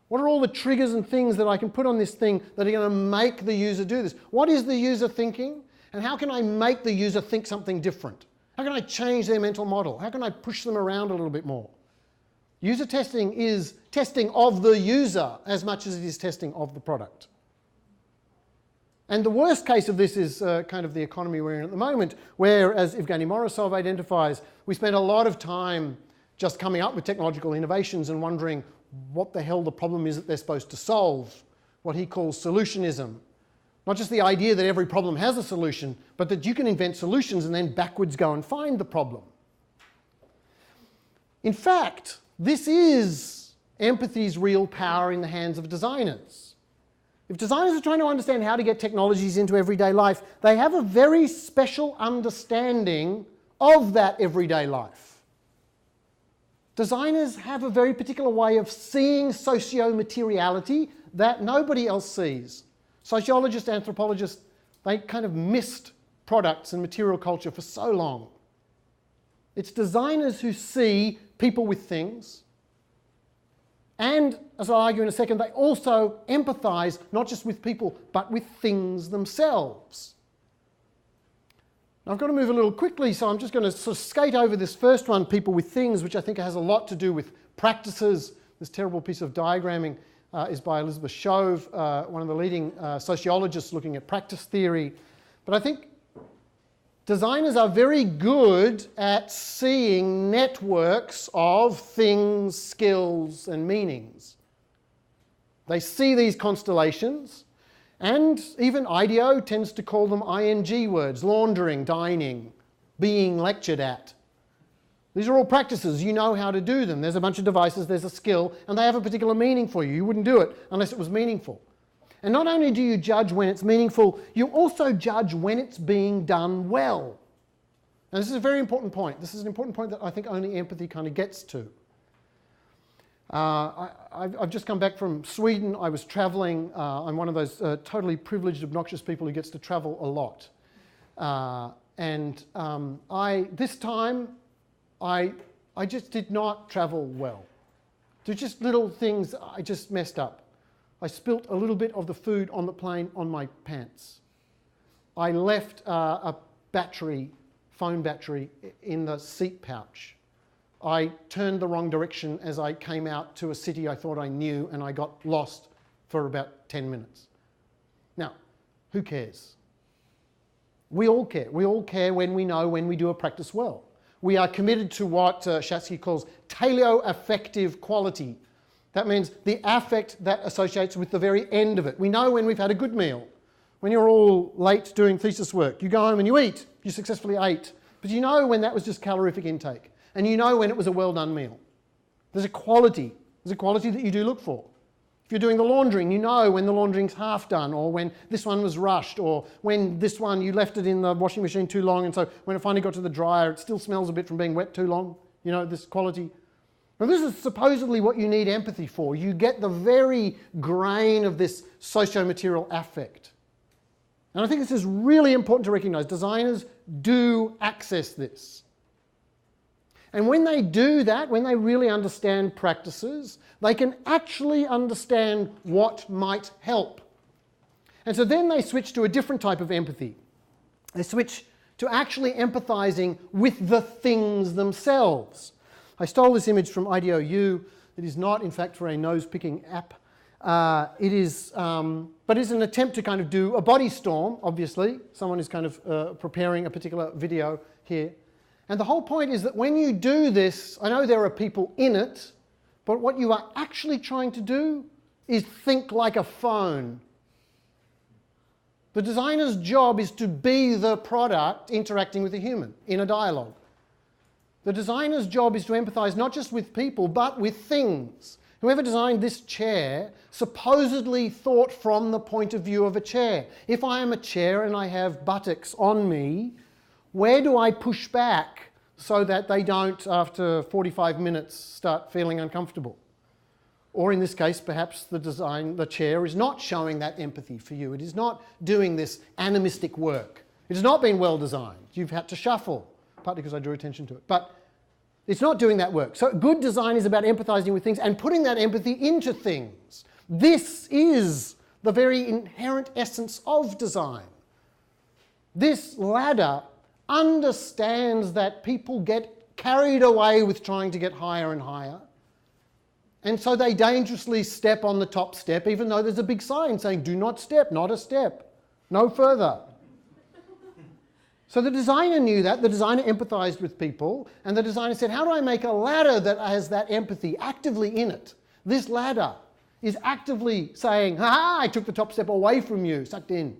What are all the triggers and things that I can put on this thing that are going to make the user do this? What is the user thinking? And how can I make the user think something different? How can I change their mental model? How can I push them around a little bit more? User testing is testing of the user as much as it is testing of the product. And the worst case of this is kind of the economy we're in at the moment, where, as Evgeny Morozov identifies, we spend a lot of time just coming up with technological innovations and wondering what the hell the problem is that they're supposed to solve, what he calls solutionism. Not just the idea that every problem has a solution, but that you can invent solutions and then backwards go and find the problem. In fact, this is empathy's real power in the hands of designers. If designers are trying to understand how to get technologies into everyday life, they have a very special understanding of that everyday life. Designers have a very particular way of seeing socio-materiality that nobody else sees. Sociologists, anthropologists, they kind of missed products and material culture for so long. It's designers who see people with things, and, as I'll argue in a second, they also empathise not just with people, but with things themselves. Now, I've got to move a little quickly, so I'm just going to sort of skate over this first one, people with things, which I think has a lot to do with practices. This terrible piece of diagramming is by Elizabeth Shove, one of the leading sociologists looking at practice theory. But I think designers are very good at seeing networks of things, skills, and meanings. They see these constellations, and even IDEO tends to call them ING words: laundering, dining, being lectured at. These are all practices. You know how to do them. There's a bunch of devices, there's a skill, and they have a particular meaning for you. You wouldn't do it unless it was meaningful. And not only do you judge when it's meaningful, you also judge when it's being done well. And this is a very important point. This is an important point that I think only empathy kind of gets to. I've just come back from Sweden. I was travelling. I'm one of those totally privileged, obnoxious people who gets to travel a lot. This time, I just did not travel well. There's just little things I just messed up. I spilt a little bit of the food on the plane on my pants. I left a phone battery in the seat pouch. I turned the wrong direction as I came out to a city I thought I knew, and I got lost for about 10 minutes. Now, who cares? We all care. We all care when we know when we do a practice well. We are committed to what Shatsky calls teleoaffective quality. That means the affect that associates with the very end of it. We know when we've had a good meal. When you're all late doing thesis work, you go home and you eat. You successfully ate. But you know when that was just calorific intake. And you know when it was a well-done meal. There's a quality. There's a quality that you do look for. If you're doing the laundering, you know when the laundering's half done, or when this one was rushed, or when this one you left it in the washing machine too long, and so when it finally got to the dryer, it still smells a bit from being wet too long. You know, this quality. Now this is supposedly what you need empathy for. You get the very grain of this socio-material affect. And I think this is really important to recognise. Designers do access this. And when they do that, when they really understand practices, they can actually understand what might help. And so then they switch to a different type of empathy. They switch to actually empathising with the things themselves. I stole this image from IDOU. It is not, in fact, for a nose-picking app. But it's an attempt to kind of do a body storm, obviously. Someone is kind of preparing a particular video here. And the whole point is that when you do this, I know there are people in it, but what you are actually trying to do is think like a phone. The designer's job is to be the product interacting with a human in a dialogue. The designer's job is to empathise not just with people, but with things. Whoever designed this chair supposedly thought from the point of view of a chair. If I am a chair and I have buttocks on me, where do I push back so that they don't, after 45 minutes, start feeling uncomfortable? Or in this case, perhaps the chair is not showing that empathy for you. It is not doing this animistic work. It has not been well designed. You've had to shuffle, partly because I drew attention to it. But it's not doing that work. So good design is about empathising with things and putting that empathy into things. This is the very inherent essence of design. This ladder understands that people get carried away with trying to get higher and higher. And so they dangerously step on the top step, even though there's a big sign saying, do not step, not a step, no further. So the designer knew that, the designer empathised with people, and the designer said, how do I make a ladder that has that empathy actively in it? This ladder is actively saying, ha-ha, I took the top step away from you, sucked in.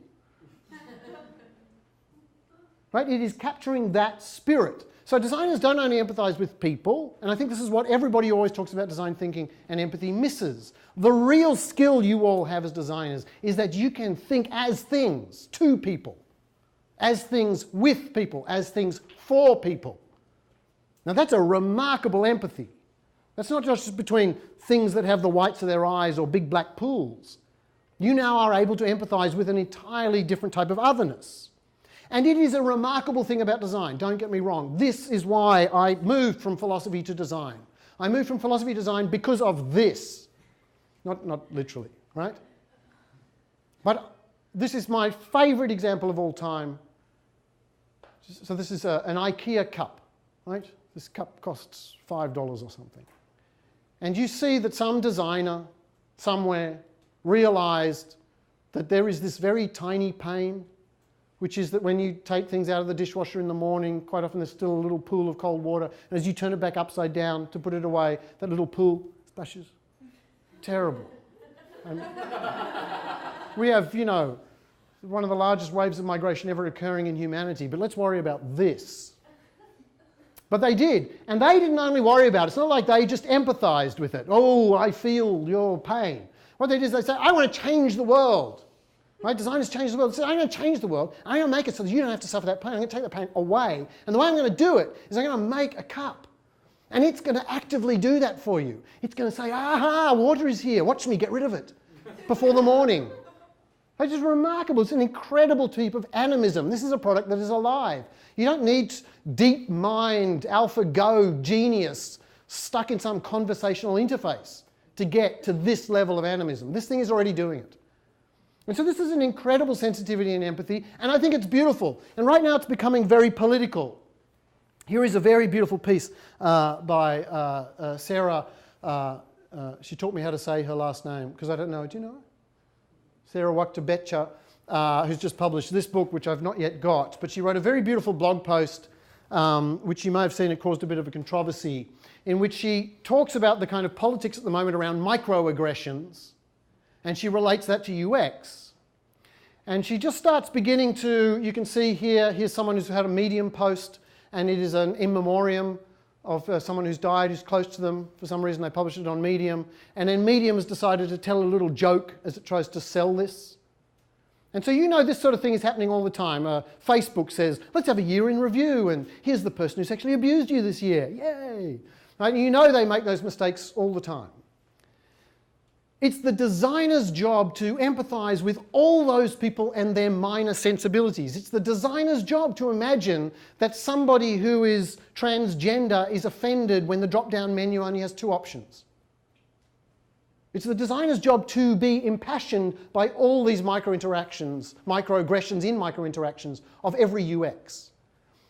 Right? It is capturing that spirit. So designers don't only empathise with people, and I think this is what everybody who always talks about design thinking and empathy misses. The real skill you all have as designers is that you can think as things to people, as things with people, as things for people. Now that's a remarkable empathy. That's not just between things that have the whites of their eyes or big black pools. You now are able to empathise with an entirely different type of otherness. And it is a remarkable thing about design, don't get me wrong. This is why I moved from philosophy to design. I moved from philosophy to design because of this. Not literally, right? But this is my favourite example of all time. So this is an IKEA cup, right? This cup costs $5 or something. And you see that some designer somewhere realised that there is this very tiny pain, which is that when you take things out of the dishwasher in the morning, quite often there's still a little pool of cold water, and as you turn it back upside down to put it away, that little pool splashes. Terrible. And we have, one of the largest waves of migration ever occurring in humanity, but let's worry about this. But they did, and they didn't only worry about it. It's not like they just empathised with it. Oh, I feel your pain. What they did is they say, I want to change the world. Right? Designers change the world. They say, I'm going to change the world. I'm going to make it so that you don't have to suffer that pain. I'm going to take the pain away. And the way I'm going to do it is I'm going to make a cup. And it's going to actively do that for you. It's going to say, aha, water is here. Watch me get rid of it before the morning. It's just remarkable. It's an incredible type of animism. This is a product that is alive. You don't need deep mind, AlphaGo genius stuck in some conversational interface to get to this level of animism. This thing is already doing it. And so this is an incredible sensitivity and empathy, and I think it's beautiful. And right now it's becoming very political. Here is a very beautiful piece by Sarah. She taught me how to say her last name, because I don't know. Do you know her? Sarah Waktabecha, who's just published this book, which I've not yet got. But she wrote a very beautiful blog post, which you may have seen. It caused a bit of a controversy, in which she talks about the kind of politics at the moment around microaggressions. And she relates that to UX. And she just starts beginning to, you can see here's someone who's had a Medium post, and it is an in memoriam of someone who's died, who's close to them. For some reason they published it on Medium. And then Medium has decided to tell a little joke as it tries to sell this. And so this sort of thing is happening all the time. Facebook says, let's have a year in review, and here's the person who sexually abused you this year. Yay! Right? You know they make those mistakes all the time. It's the designer's job to empathise with all those people and their minor sensibilities. It's the designer's job to imagine that somebody who is transgender is offended when the drop-down menu only has 2 options. It's the designer's job to be impassioned by all these micro-interactions, microaggressions in micro-interactions of every UX.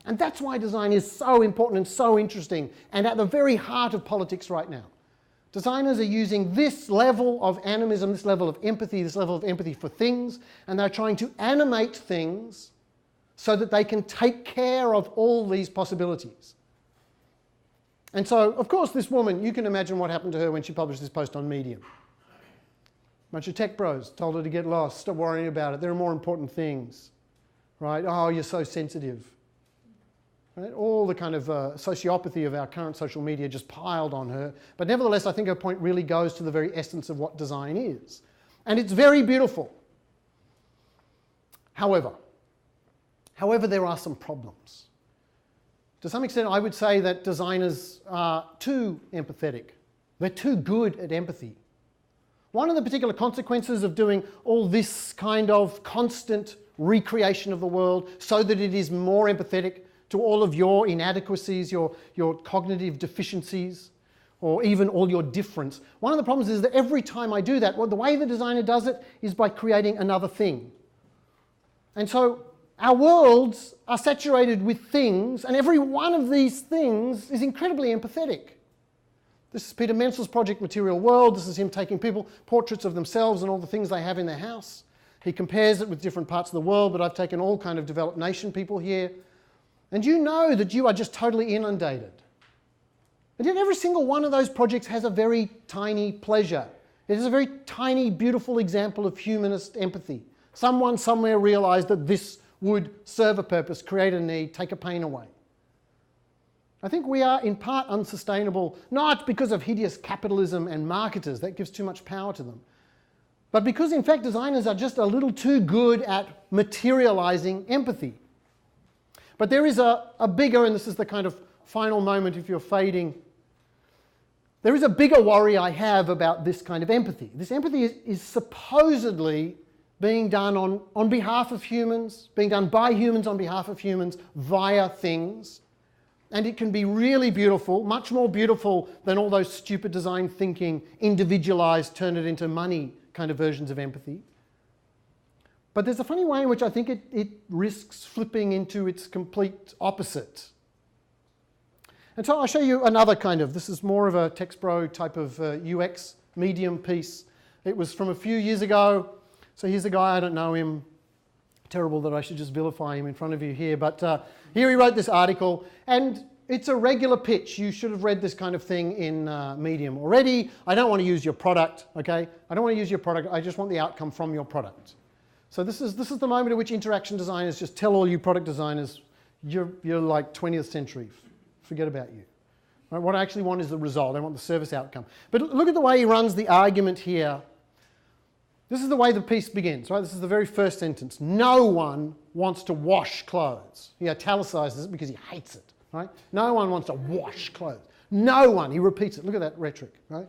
And that's why design is so important and so interesting and at the very heart of politics right now. Designers are using this level of animism, this level of empathy for things, and they're trying to animate things so that they can take care of all these possibilities. And so, of course, this woman, you can imagine what happened to her when she published this post on Medium. A bunch of tech bros told her to get lost, stop worrying about it, there are more important things, right? Oh, you're so sensitive. Right? All the kind of sociopathy of our current social media just piled on her. But nevertheless, I think her point really goes to the very essence of what design is. And it's very beautiful. However, there are some problems. To some extent, I would say that designers are too empathetic. They're too good at empathy. One of the particular consequences of doing all this kind of constant recreation of the world so that it is more empathetic to all of your inadequacies, your cognitive deficiencies, or even all your difference. One of the problems is that every time I do that, well, the way the designer does it is by creating another thing. And so our worlds are saturated with things, and every one of these things is incredibly empathetic. This is Peter Menzel's project Material World. This is him taking people, portraits of themselves and all the things they have in their house. He compares it with different parts of the world, but I've taken all kind of developed nation people here. And you know that you are just totally inundated. And yet every single one of those projects has a very tiny pleasure. It is a very tiny, beautiful example of humanist empathy. Someone somewhere realised that this would serve a purpose, create a need, take a pain away. I think we are in part unsustainable, not because of hideous capitalism and marketers, that gives too much power to them, but because in fact designers are just a little too good at materialising empathy. But there is a bigger, and this is the kind of final moment if you're fading, there is a bigger worry I have about this kind of empathy. This empathy is supposedly being done on behalf of humans, being done by humans on behalf of humans via things. And it can be really beautiful, much more beautiful than all those stupid design thinking, individualised, turn it into money kind of versions of empathy. But there's a funny way in which I think it risks flipping into its complete opposite. And so I'll show you another kind of, this is more of a TextBro type of UX Medium piece. It was from a few years ago. So here's a guy, I don't know him. Terrible that I should just vilify him in front of you here. But here he wrote this article, and it's a regular pitch. You should have read this kind of thing in Medium already. I don't want to use your product, okay? I don't want to use your product. I just want the outcome from your product. So this is the moment at which interaction designers just tell all you product designers, you're like 20th century. Forget about you. Right? What I actually want is the result. I want the service outcome. But look at the way he runs the argument here. This is the way the piece begins, right? This is the very first sentence. No one wants to wash clothes. He italicises it because he hates it, right? No one wants to wash clothes. No one. He repeats it. Look at that rhetoric, right?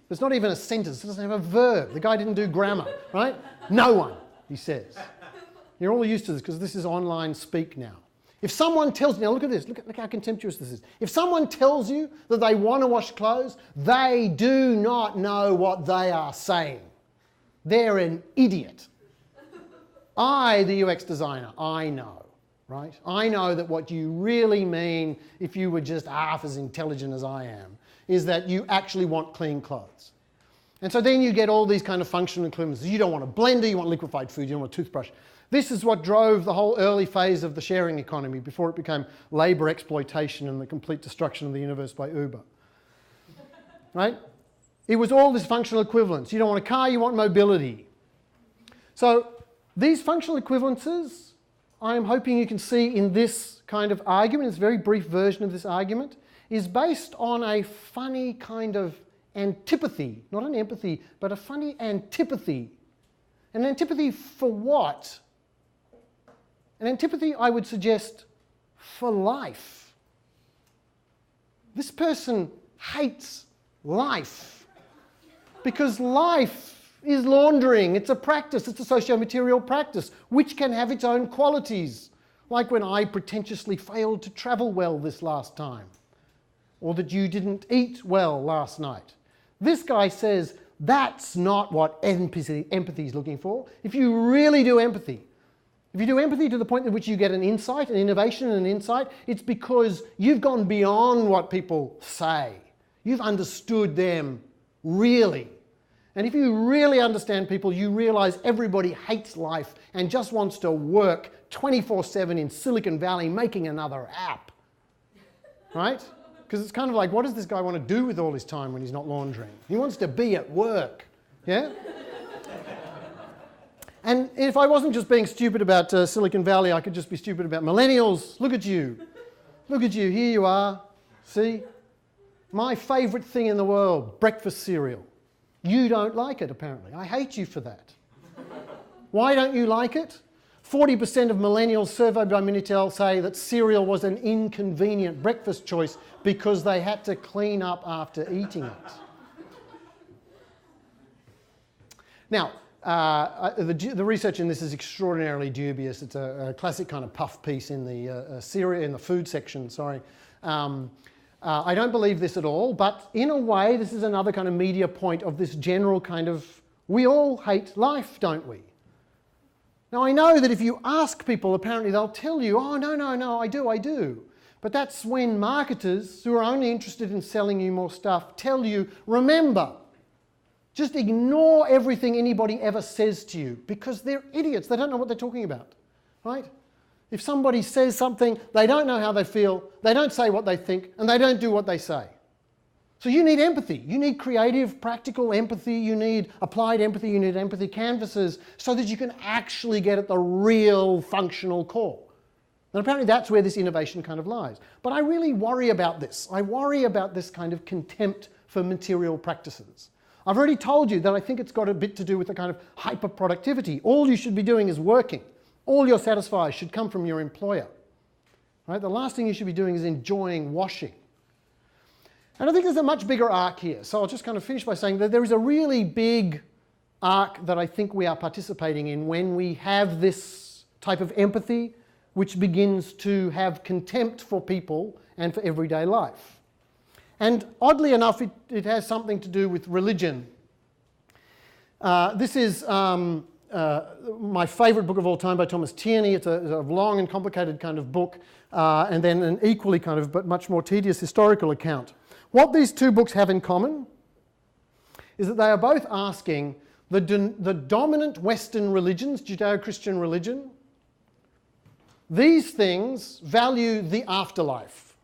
There's not even a sentence. It doesn't have a verb. The guy didn't do grammar, right? No one, he says. You're all used to this because this is online speak now. If someone tells you, now look at this, look how contemptuous this is. If someone tells you that they want to wash clothes, they do not know what they are saying. They're an idiot. I, the UX designer, I know, right? I know that what you really mean, if you were just half as intelligent as I am, is that you actually want clean clothes. And so then you get all these kind of functional equivalents. You don't want a blender, you want liquefied food, you don't want a toothbrush. This is what drove the whole early phase of the sharing economy before it became labour exploitation and the complete destruction of the universe by Uber. Right? It was all this functional equivalence. You don't want a car, you want mobility. So these functional equivalences, I am hoping you can see in this kind of argument, this very brief version of this argument, is based on a funny kind of antipathy, not an empathy, but a funny antipathy. An antipathy for what? An antipathy, I would suggest, for life. This person hates life. Because life is laundering. It's a practice. It's a socio-material practice, which can have its own qualities. Like when I pretentiously failed to travel well this last time, or that you didn't eat well last night. This guy says that's not what empathy is looking for. If you really do empathy, if you do empathy to the point at which you get an insight, an innovation and an insight, it's because you've gone beyond what people say. You've understood them really. And if you really understand people, you realize everybody hates life and just wants to work 24/7 in Silicon Valley making another app. Right? Because it's kind of like, what does this guy want to do with all his time when he's not laundering? He wants to be at work. Yeah? And if I wasn't just being stupid about Silicon Valley, I could just be stupid about millennials. Look at you. Look at you. Here you are. See? My favourite thing in the world, breakfast cereal. You don't like it, apparently. I hate you for that. Why don't you like it? 40% of millennials surveyed by Minitel say that cereal was an inconvenient breakfast choice because they had to clean up after eating it. Now, the research in this is extraordinarily dubious. It's a classic kind of puff piece in the food section. Sorry. I don't believe this at all, but in a way, this is another kind of media point of this general kind of, we all hate life, don't we? Now, I know that if you ask people, apparently they'll tell you, oh, no, I do. But that's when marketers, who are only interested in selling you more stuff, tell you, remember, just ignore everything anybody ever says to you, because they're idiots. They don't know what they're talking about, right? If somebody says something, they don't know how they feel, they don't say what they think, and they don't do what they say. So you need empathy. You need creative, practical empathy. You need applied empathy. You need empathy canvases so that you can actually get at the real functional core. And apparently that's where this innovation kind of lies. But I really worry about this. I worry about this kind of contempt for material practices. I've already told you that I think it's got a bit to do with the kind of hyper-productivity. All you should be doing is working. All your satisfiers should come from your employer. Right? The last thing you should be doing is enjoying washing. And I think there's a much bigger arc here. So I'll just kind of finish by saying that there is a really big arc that I think we are participating in when we have this type of empathy which begins to have contempt for people and for everyday life. And oddly enough, it has something to do with religion. This is my favourite book of all time by Thomas Tierney. It's a long and complicated kind of book, and then an equally kind of but much more tedious historical account. What these two books have in common is that they are both asking the dominant Western religions, Judeo-Christian religion, these things value the afterlife.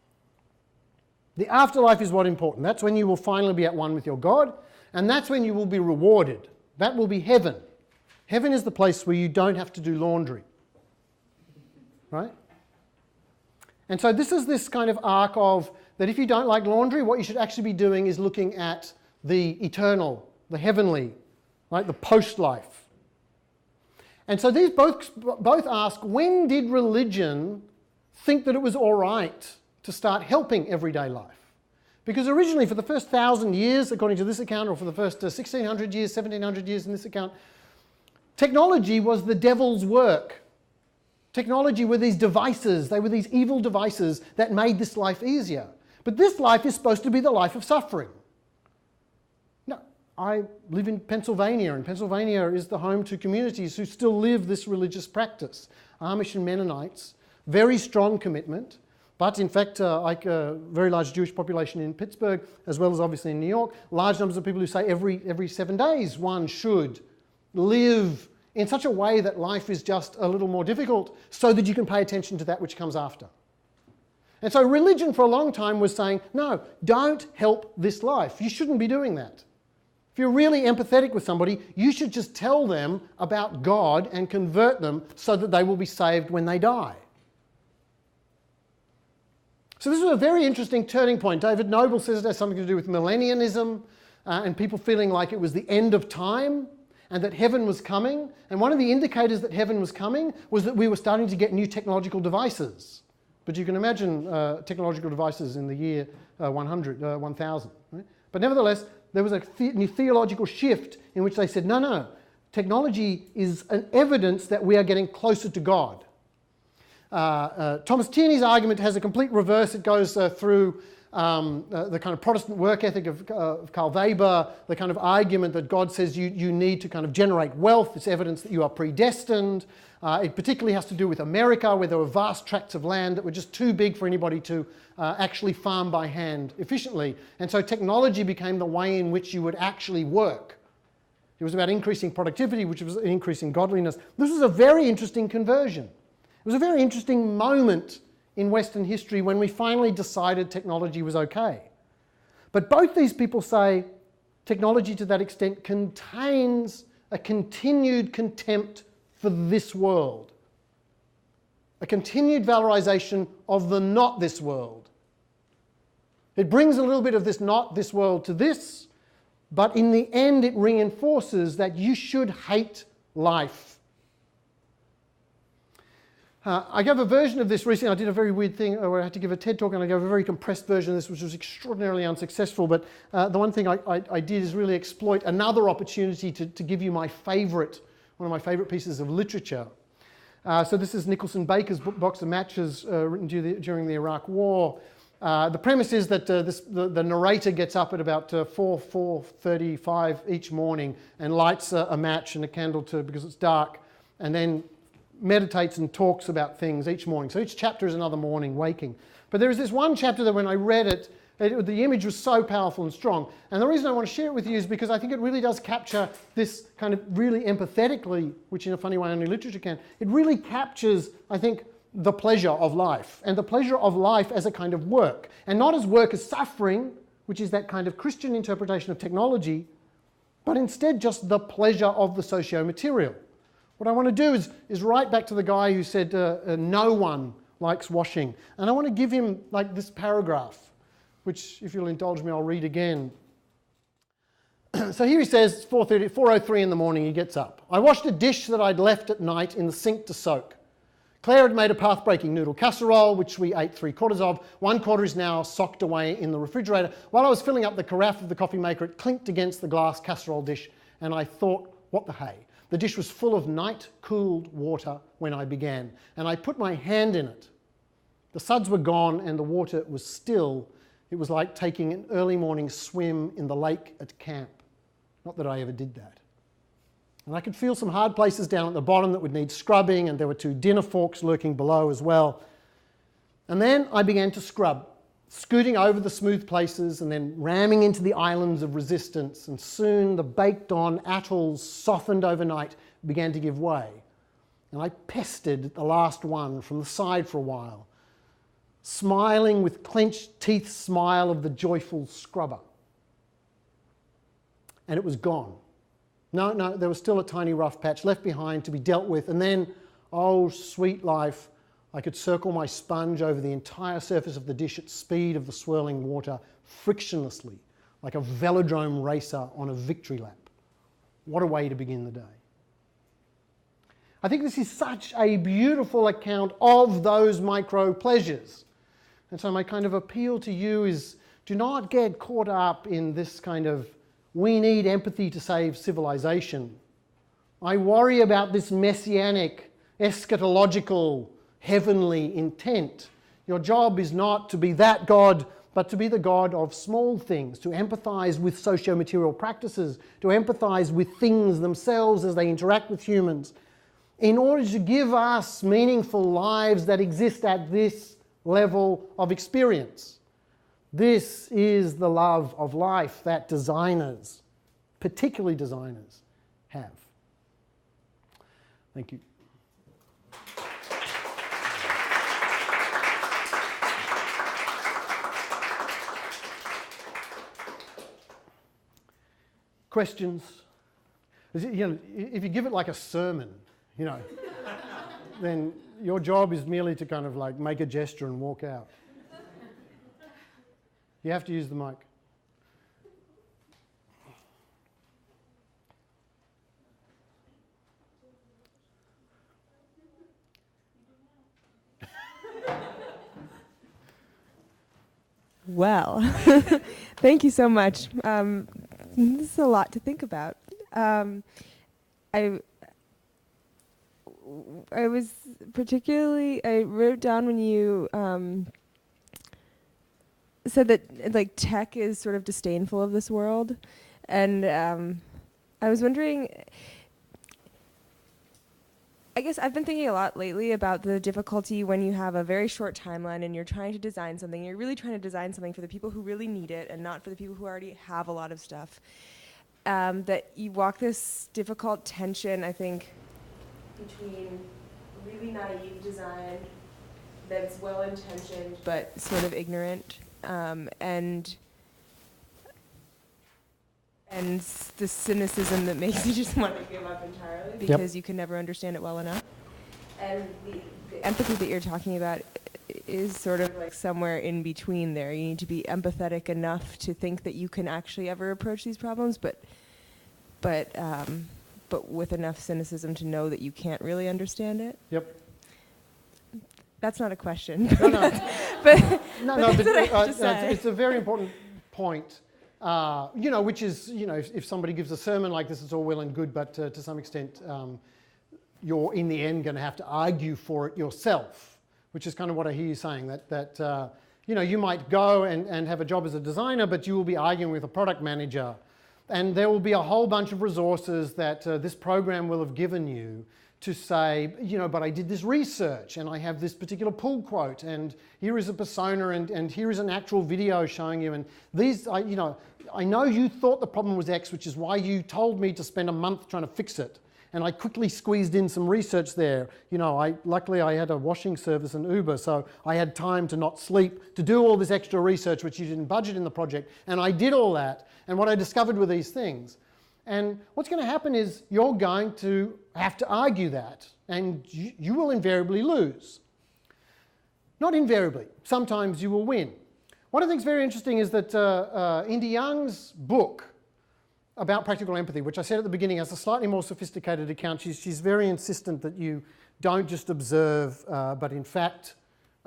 The afterlife is what's important. That's when you will finally be at one with your God, and that's when you will be rewarded. That will be heaven. Heaven is the place where you don't have to do laundry. Right? And so this is this kind of arc of that if you don't like laundry, what you should actually be doing is looking at the eternal, the heavenly, right? The post-life. And so these both ask, when did religion think that it was all right to start helping everyday life? Because originally, for the first 1,000 years, according to this account, or for the first 1,600 years, 1,700 years in this account, technology was the devil's work. Technology were these devices, they were these evil devices that made this life easier. But this life is supposed to be the life of suffering. No, I live in Pennsylvania, and Pennsylvania is the home to communities who still live this religious practice. Amish and Mennonites, very strong commitment, but in fact, like a very large Jewish population in Pittsburgh, as well as obviously in New York, large numbers of people who say every 7 days one should live in such a way that life is just a little more difficult so that you can pay attention to that which comes after. And so religion for a long time was saying, no, don't help this life. You shouldn't be doing that. If you're really empathetic with somebody, you should just tell them about God and convert them so that they will be saved when they die. So this was a very interesting turning point. David Noble says it has something to do with millennialism and people feeling like it was the end of time and that heaven was coming. And one of the indicators that heaven was coming was that we were starting to get new technological devices. but you can imagine technological devices in the year 1000, right? But nevertheless, there was a new theological shift in which they said, no, technology is an evidence that we are getting closer to God. Thomas Tierney's argument has a complete reverse. It goes through the kind of Protestant work ethic of Karl Weber, the kind of argument that God says you need to kind of generate wealth. It's evidence that you are predestined. It particularly has to do with America, where there were vast tracts of land that were just too big for anybody to actually farm by hand efficiently. And so technology became the way in which you would actually work. It was about increasing productivity, which was increasing godliness. This was a very interesting conversion. It was a very interesting moment in Western history when we finally decided technology was okay. But both these people say technology to that extent contains a continued contempt for this world, a continued valorization of the not this world. It brings a little bit of this not this world to this, but in the end it reinforces that you should hate life. I gave a version of this recently. I did a very weird thing where I had to give a TED talk and I gave a very compressed version of this, which was extraordinarily unsuccessful. But the one thing I did is really exploit another opportunity to give you one of my favourite pieces of literature. So this is Nicholson Baker's box of matches written during the Iraq War. The premise is that the narrator gets up at about 4:35 each morning and lights a match and a candle because it's dark, and then meditates and talks about things each morning. So each chapter is another morning waking. But there is this one chapter that when I read it, the image was so powerful and strong. And the reason I want to share it with you is because I think it really does capture this kind of really empathetically, which in a funny way only literature can. It really captures, I think, the pleasure of life, and the pleasure of life as a kind of work. And not as work as suffering, which is that kind of Christian interpretation of technology, but instead just the pleasure of the socio-material. What I want to do is write back to the guy who said no one likes washing. And I want to give him like this paragraph, which if you'll indulge me, I'll read again. So here he says, it's 4:03 in the morning, he gets up. I washed a dish that I'd left at night in the sink to soak. Claire had made a path-breaking noodle casserole, which we ate 3/4 of. 1/4 is now socked away in the refrigerator. While I was filling up the carafe of the coffee maker, it clinked against the glass casserole dish, and I thought, what the hay? The dish was full of night-cooled water when I began, and I put my hand in it. The suds were gone and the water was still. It was like taking an early morning swim in the lake at camp. Not that I ever did that. And I could feel some hard places down at the bottom that would need scrubbing, and there were 2 dinner forks lurking below as well. And then I began to scrub, scooting over the smooth places and then ramming into the islands of resistance, and soon the baked-on atolls softened overnight began to give way. And I pestered the last one from the side for a while, smiling with clenched teeth smile of the joyful scrubber. And it was gone. No, there was still a tiny rough patch left behind to be dealt with, and then, oh sweet life, I could circle my sponge over the entire surface of the dish at speed of the swirling water, frictionlessly, like a velodrome racer on a victory lap. What a way to begin the day. I think this is such a beautiful account of those micro pleasures. And so my kind of appeal to you is, do not get caught up in this kind of, we need empathy to save civilization. I worry about this messianic, eschatological, heavenly intent. Your job is not to be that God, but to be the God of small things, to empathize with socio-material practices, to empathize with things themselves as they interact with humans, in order to give us meaningful lives that exist at this level of experience. This is the love of life that designers, particularly designers, have. Thank you. Questions? If you give it like a sermon, then your job is merely to kind of like make a gesture and walk out. You have to use the mic. Well, thank you so much. This is a lot to think about. I was particularly, I wrote down when you said that like tech is sort of disdainful of this world, and I was wondering, I guess I've been thinking a lot lately about the difficulty when you have a very short timeline and you're trying to design something. You're really trying to design something for the people who really need it and not for the people who already have a lot of stuff. That you walk this difficult tension, I think, between really naive design that's well-intentioned but sort of ignorant, and the cynicism that makes you just want to give up entirely because you can never understand it well enough. And the empathy that you're talking about is sort of like somewhere in between there. You need to be empathetic enough to think that you can actually ever approach these problems, but with enough cynicism to know that you can't really understand it. Yep. That's not a question. No. but It's a very important point. Which is, if somebody gives a sermon like this, it's all well and good, but to some extent, you're in the end going to have to argue for it yourself, which is kind of what I hear you saying, that you might go and have a job as a designer, but you will be arguing with a product manager, and there will be a whole bunch of resources that this program will have given you to say, but I did this research and I have this particular pull quote and here is a persona and here is an actual video showing you, and these, I know you thought the problem was X, which is why you told me to spend a month trying to fix it. And I quickly squeezed in some research there. Luckily I had a washing service and Uber, so I had time to not sleep, to do all this extra research which you didn't budget in the project. And I did all that. And what I discovered were these things. And what's going to happen is you're going to have to argue that, and you will invariably lose. Not invariably. Sometimes you will win. One of the things very interesting is that Indy Young's book about practical empathy, which I said at the beginning has a slightly more sophisticated account. She's very insistent that you don't just observe, but in fact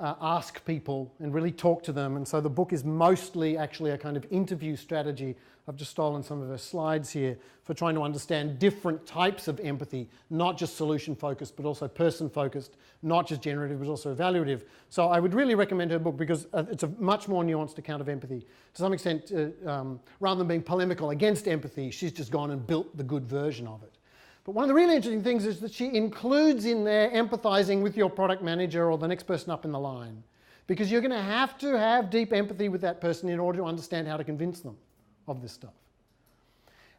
ask people and really talk to them. And so the book is mostly actually a kind of interview strategy. I've just stolen some of her slides here for trying to understand different types of empathy, not just solution-focused, but also person-focused, not just generative, but also evaluative. So I would really recommend her book because it's a much more nuanced account of empathy. To some extent, rather than being polemical against empathy, she's just gone and built the good version of it. But one of the really interesting things is that she includes in there empathizing with your product manager or the next person up in the line, because you're going to have deep empathy with that person in order to understand how to convince them of this stuff.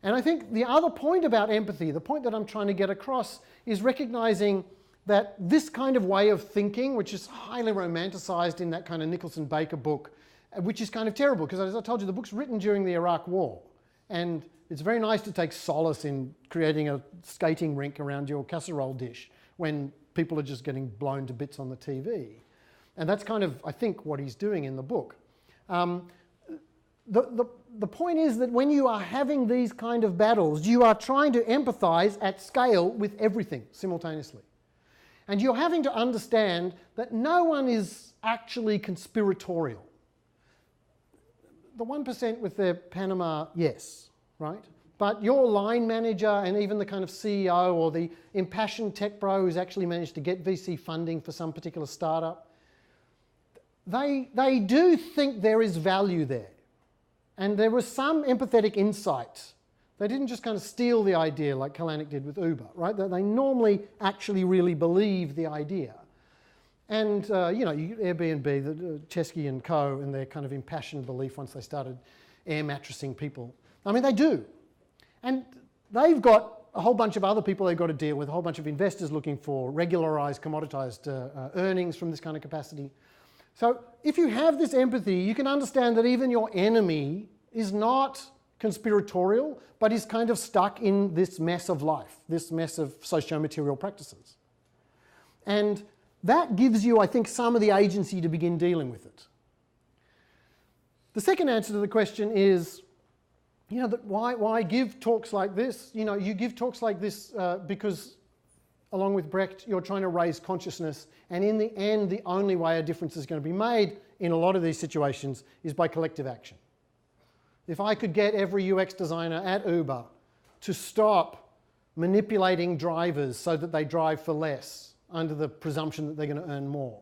And I think the other point about empathy, the point that I'm trying to get across, is recognizing that this kind of way of thinking, which is highly romanticized in that kind of Nicholson-Baker book, which is kind of terrible, because as I told you, the book's written during the Iraq War. And it's very nice to take solace in creating a skating rink around your casserole dish when people are just getting blown to bits on the TV. And that's kind of, I think, what he's doing in the book. The point is that when you are having these kind of battles, you are trying to empathize at scale with everything simultaneously. And you're having to understand that no one is actually conspiratorial. The 1% with their Panama, yes, right? But your line manager and even the kind of CEO or the impassioned tech bro who's actually managed to get VC funding for some particular startup, they do think there is value there. And there was some empathetic insight. They didn't just kind of steal the idea like Kalanick did with Uber, right? They normally actually really believe the idea. And, Airbnb, the Chesky and co, and their kind of impassioned belief once they started air mattressing people. I mean, they do. And they've got a whole bunch of other people they've got to deal with, a whole bunch of investors looking for regularized, commoditized earnings from this kind of capacity. So if you have this empathy, you can understand that even your enemy is not conspiratorial, but is kind of stuck in this mess of life, this mess of socio-material practices. And that gives you, I think, some of the agency to begin dealing with it. The second answer to the question is, why give talks like this? You give talks like this because along with Brecht, you're trying to raise consciousness, and in the end, the only way a difference is going to be made in a lot of these situations is by collective action. If I could get every UX designer at Uber to stop manipulating drivers so that they drive for less under the presumption that they're going to earn more,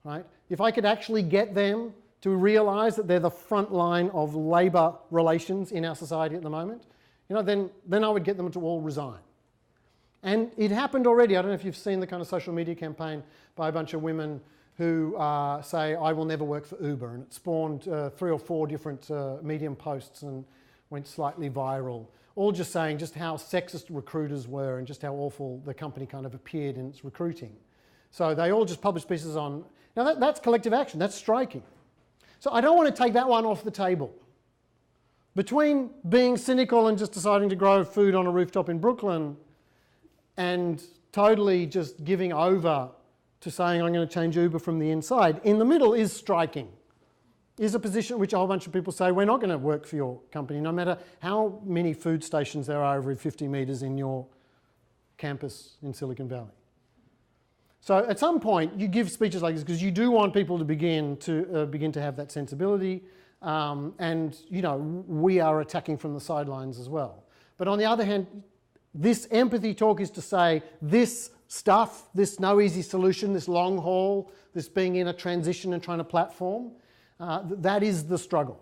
right? If I could actually get them to realize that they're the front line of labour relations in our society at the moment, then I would get them to all resign. And it happened already. I don't know if you've seen the kind of social media campaign by a bunch of women who say, I will never work for Uber. And it spawned 3 or 4 different Medium posts and went slightly viral. All just saying just how sexist recruiters were and just how awful the company kind of appeared in its recruiting. So they all just published pieces on... Now that's collective action. That's striking. So I don't want to take that one off the table. Between being cynical and just deciding to grow food on a rooftop in Brooklyn and totally just giving over to saying I'm going to change Uber from the inside, in the middle is striking. Is a position which a whole bunch of people say we're not going to work for your company no matter how many food stations there are every 50 metres in your campus in Silicon Valley. So at some point you give speeches like this because you do want people to begin to have that sensibility, and we are attacking from the sidelines as well. But on the other hand, this empathy talk is to say this stuff, this no easy solution, this long haul, this being in a transition and trying to platform, that is the struggle.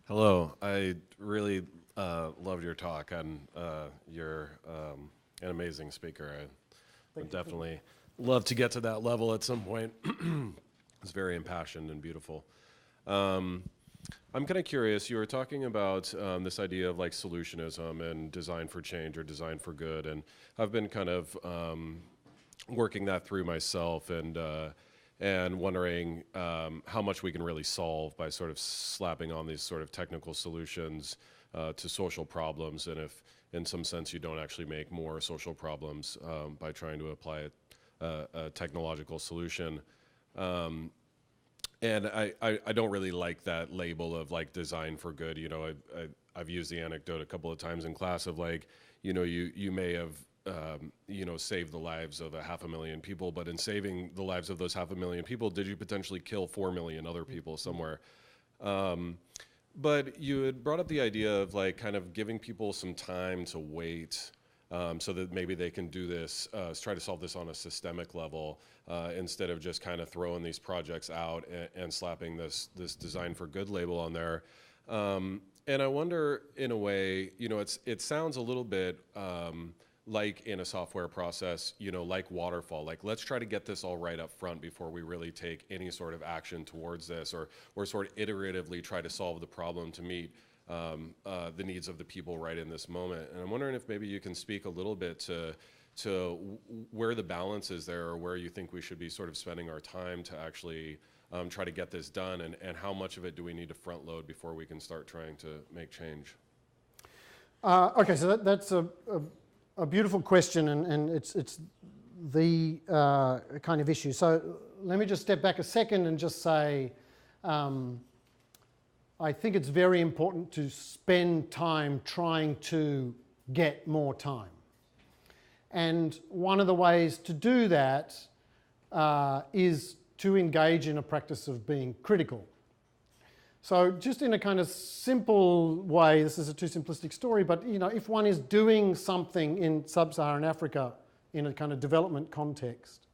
Hello, I really loved your talk, and you're an amazing speaker. I would definitely love to get to that level at some point. It's very impassioned and beautiful. I'm kind of curious, you were talking about this idea of like solutionism and design for change or design for good, and I've been kind of working that through myself and wondering how much we can really solve by sort of slapping on these sort of technical solutions to social problems, and if in some sense you don't actually make more social problems by trying to apply a technological solution. And I don't really like that label of like design for good. I've used the anecdote a couple of times in class of like, you may have saved the lives of 500,000 people, but in saving the lives of those 500,000 people, did you potentially kill 4 million other people somewhere? But you had brought up the idea of like kind of giving people some time to wait so that maybe they can do this, try to solve this on a systemic level instead of just kind of throwing these projects out and slapping this design for good label on there. And I wonder, in a way, it sounds a little bit like in a software process, like waterfall, like let's try to get this all right up front before we really take any sort of action towards this, or sort of iteratively try to solve the problem to meet the needs of the people right in this moment. And I'm wondering if maybe you can speak a little bit to where the balance is there, or where you think we should be sort of spending our time to actually try to get this done, and how much of it do we need to front load before we can start trying to make change? Okay, so that's a beautiful question, and it's the kind of issue. So let me just step back a second and just say, I think it's very important to spend time trying to get more time. And one of the ways to do that is to engage in a practice of being critical. So just in a kind of simple way, this is a too simplistic story, but if one is doing something in sub-Saharan Africa in a kind of development context,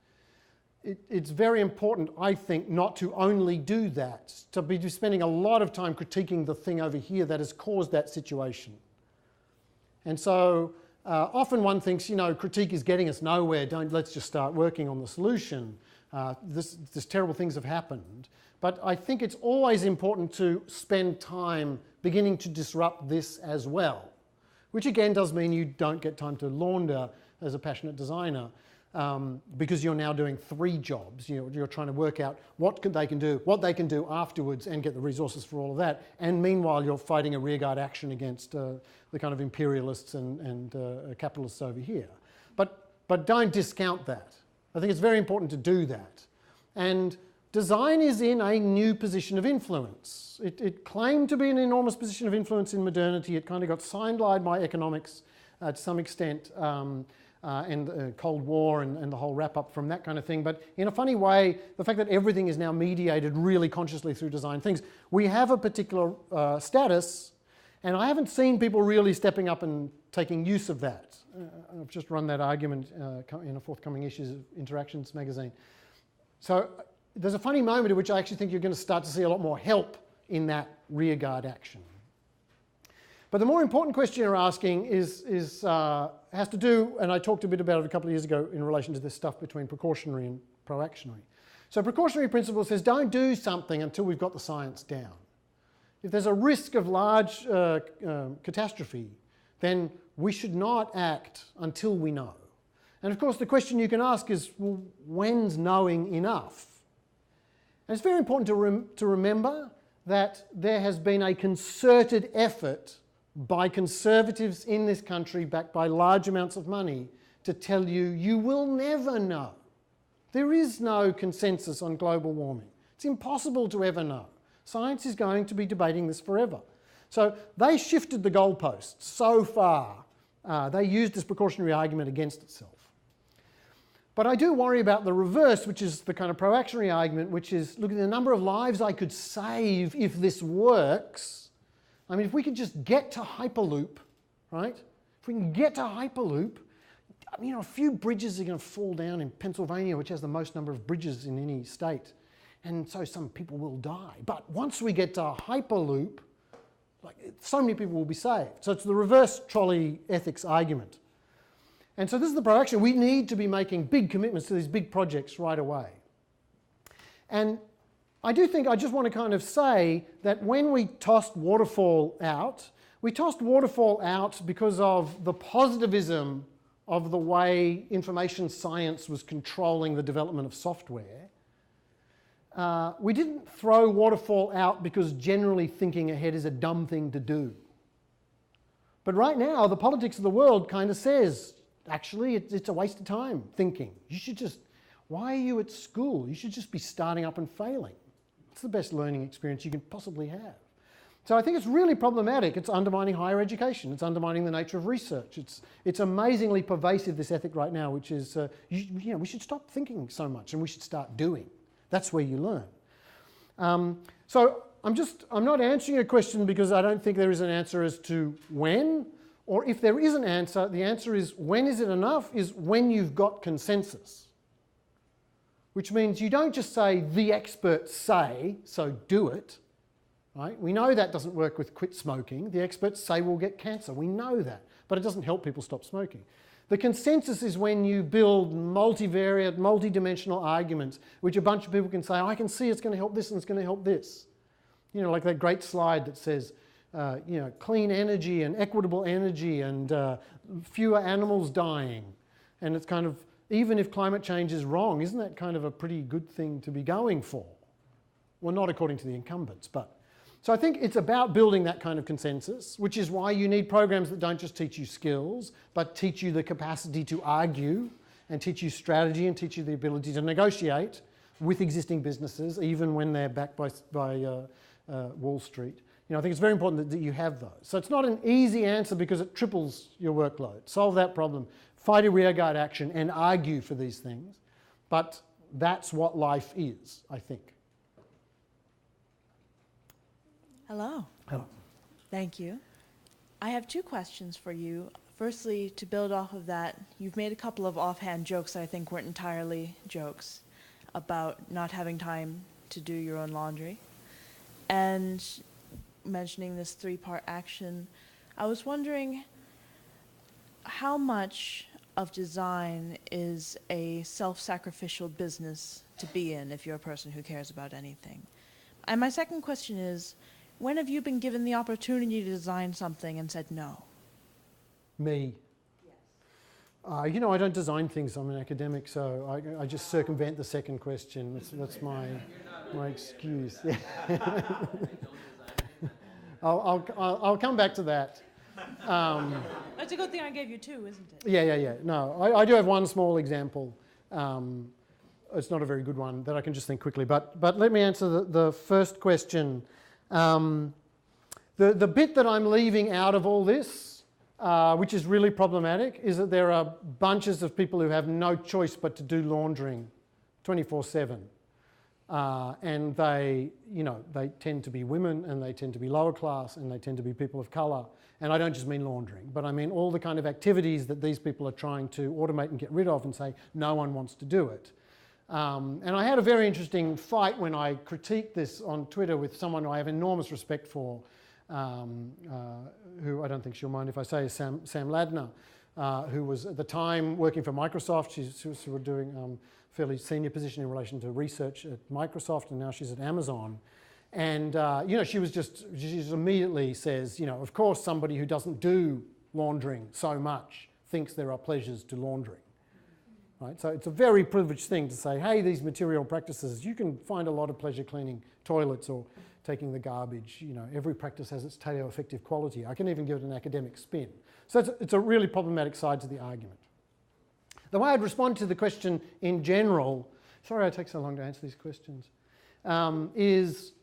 it's very important, I think, not to only do that, to be spending a lot of time critiquing the thing over here that has caused that situation. And so often one thinks, critique is getting us nowhere, let's just start working on the solution. This terrible things have happened. But I think it's always important to spend time beginning to disrupt this as well, which again does mean you don't get time to launder as a passionate designer because you're now doing 3 jobs. You're trying to work out what they can do afterwards and get the resources for all of that. And meanwhile, you're fighting a rearguard action against the kind of imperialists and capitalists over here. But don't discount that. I think it's very important to do that. And design is in a new position of influence. It claimed to be an enormous position of influence in modernity. It kind of got sidelined by economics to some extent, and the Cold War and the whole wrap-up from that kind of thing. But in a funny way, the fact that everything is now mediated really consciously through design things, we have a particular status, and I haven't seen people really stepping up and taking use of that. I've just run that argument in a forthcoming issues of Interactions magazine. So there's a funny moment at which I actually think you're going to start to see a lot more help in that rearguard action. But the more important question you're asking has to do, and I talked a bit about it a couple of years ago in relation to this stuff between precautionary and proactionary. So precautionary principle says don't do something until we've got the science down. If there's a risk of large catastrophe, then we should not act until we know. And of course the question you can ask is, well, when's knowing enough? And it's very important to remember that there has been a concerted effort by conservatives in this country, backed by large amounts of money, to tell you, you will never know. There is no consensus on global warming. It's impossible to ever know. Science is going to be debating this forever. So they shifted the goalposts so far. They used this precautionary argument against itself. But I do worry about the reverse, which is the kind of proactionary argument, which is, look at the number of lives I could save if this works. I mean, if we could just get to Hyperloop, right? If we can get to Hyperloop, you know, a few bridges are going to fall down in Pennsylvania, which has the most number of bridges in any state. And so some people will die. But once we get to Hyperloop, like, so many people will be saved. So it's the reverse trolley ethics argument. And so this is the proaction. We need to be making big commitments to these big projects right away. And I just want to kind of say that when we tossed waterfall out, we tossed waterfall out because of the positivism of the way information science was controlling the development of software. We didn't throw waterfall out because generally thinking ahead is a dumb thing to do. But right now, the politics of the world kind of says, actually, it's a waste of time thinking. You should just, why are you at school? You should just be starting up and failing. It's the best learning experience you can possibly have. So I think it's really problematic. It's undermining higher education. It's undermining the nature of research. It's amazingly pervasive, this ethic right now, which is, we should stop thinking so much and we should start doing. That's where you learn. So I'm not answering a question because I don't think there is an answer as to when, or if there is an answer, the answer is when is it enough is when you've got consensus. Which means you don't just say, the experts say, so do it. Right? We know that doesn't work with quit smoking. The experts say we'll get cancer. We know that. But it doesn't help people stop smoking. The consensus is when you build multivariate, multidimensional arguments, which a bunch of people can say, I can see it's going to help this and it's going to help this. You know, like that great slide that says, clean energy and equitable energy and fewer animals dying. And it's kind of, even if climate change is wrong, isn't that kind of a pretty good thing to be going for? Well, not according to the incumbents, but. So I think it's about building that kind of consensus, which is why you need programs that don't just teach you skills, but teach you the capacity to argue and teach you strategy and teach you the ability to negotiate with existing businesses, even when they're backed by Wall Street. You know, I think it's very important that you have those. So it's not an easy answer because it triples your workload. Solve that problem, fight a rearguard action and argue for these things. But that's what life is, I think. Hello. Hello. Thank you. I have two questions for you. Firstly, to build off of that, you've made a couple of offhand jokes that I think weren't entirely jokes about not having time to do your own laundry. And mentioning this three-part action, I was wondering how much of design is a self-sacrificial business to be in if you're a person who cares about anything? And my second question is, when have you been given the opportunity to design something and said no? Me. Yes. I don't design things. I'm an academic, so I just circumvent the second question. That's my excuse. Yeah. I'll come back to that. That's a good thing I gave you two, isn't it? Yeah. No, I do have one small example. it's not a very good one that I can just think quickly. But let me answer the first question. The bit that I'm leaving out of all this, which is really problematic, is that there are bunches of people who have no choice but to do laundering 24/7. And they tend to be women, and they tend to be lower class, and they tend to be people of colour. And I don't just mean laundering, but I mean all the kind of activities that these people are trying to automate and get rid of and say no one wants to do it. And I had a very interesting fight when I critiqued this on Twitter with someone who I have enormous respect for, who I don't think she'll mind if I say is Sam Ladner, who was at the time working for Microsoft. She was doing fairly senior position in relation to research at Microsoft, and now she's at Amazon. And she just immediately says, of course somebody who doesn't do laundering so much thinks there are pleasures to laundering. Right? So it's a very privileged thing to say, hey, these material practices, you can find a lot of pleasure cleaning toilets or taking the garbage. Every practice has its teleoaffective quality. I can even give it an academic spin. So it's a really problematic side to the argument. The way I'd respond to the question in general, sorry I take so long to answer these questions, is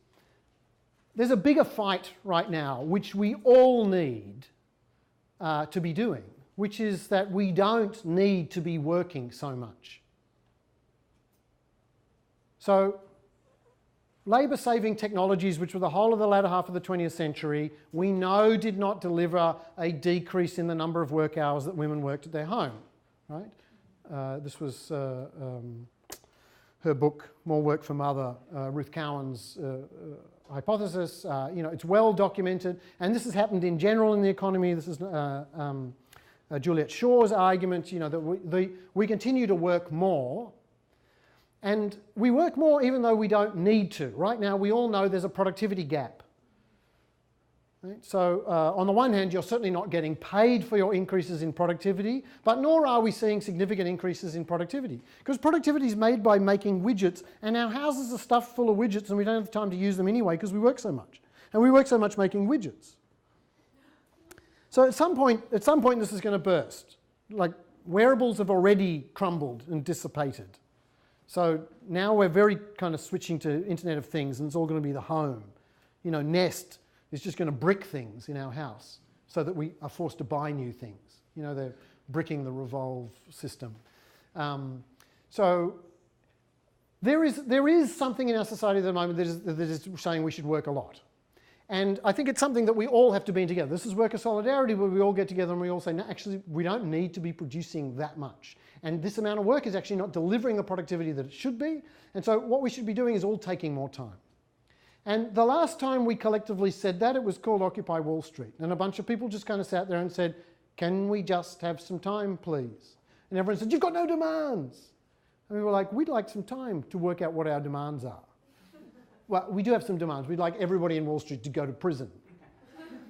there's a bigger fight right now which we all need to be doing, which is that we don't need to be working so much. So labour-saving technologies, which were the whole of the latter half of the 20th century, we know did not deliver a decrease in the number of work hours that women worked at their home. Right? This was her book, More Work for Mother, Ruth Cowan's hypothesis. It's well documented, and this has happened in general in the economy. This is Juliet Shaw's argument, that we continue to work more, and we work more even though we don't need to. Right now, we all know there's a productivity gap. Right? So on the one hand, you're certainly not getting paid for your increases in productivity, but nor are we seeing significant increases in productivity. Because productivity is made by making widgets, and our houses are stuffed full of widgets, and we don't have time to use them anyway because we work so much. And we work so much making widgets. So at some point this is going to burst. Like, wearables have already crumbled and dissipated. So now we're very kind of switching to Internet of Things, and it's all going to be the home. Nest is just going to brick things in our house so that we are forced to buy new things. They're bricking the Revolve system. So there is something in our society at the moment that is saying we should work a lot. And I think it's something that we all have to be in together. This is worker solidarity, where we all get together and we all say, no, actually, we don't need to be producing that much. And this amount of work is actually not delivering the productivity that it should be. And so what we should be doing is all taking more time. And the last time we collectively said that, it was called Occupy Wall Street. And a bunch of people just kind of sat there and said, can we just have some time, please? And everyone said, you've got no demands. And we were like, we'd like some time to work out what our demands are. Well, we do have some demands. We'd like everybody in Wall Street to go to prison,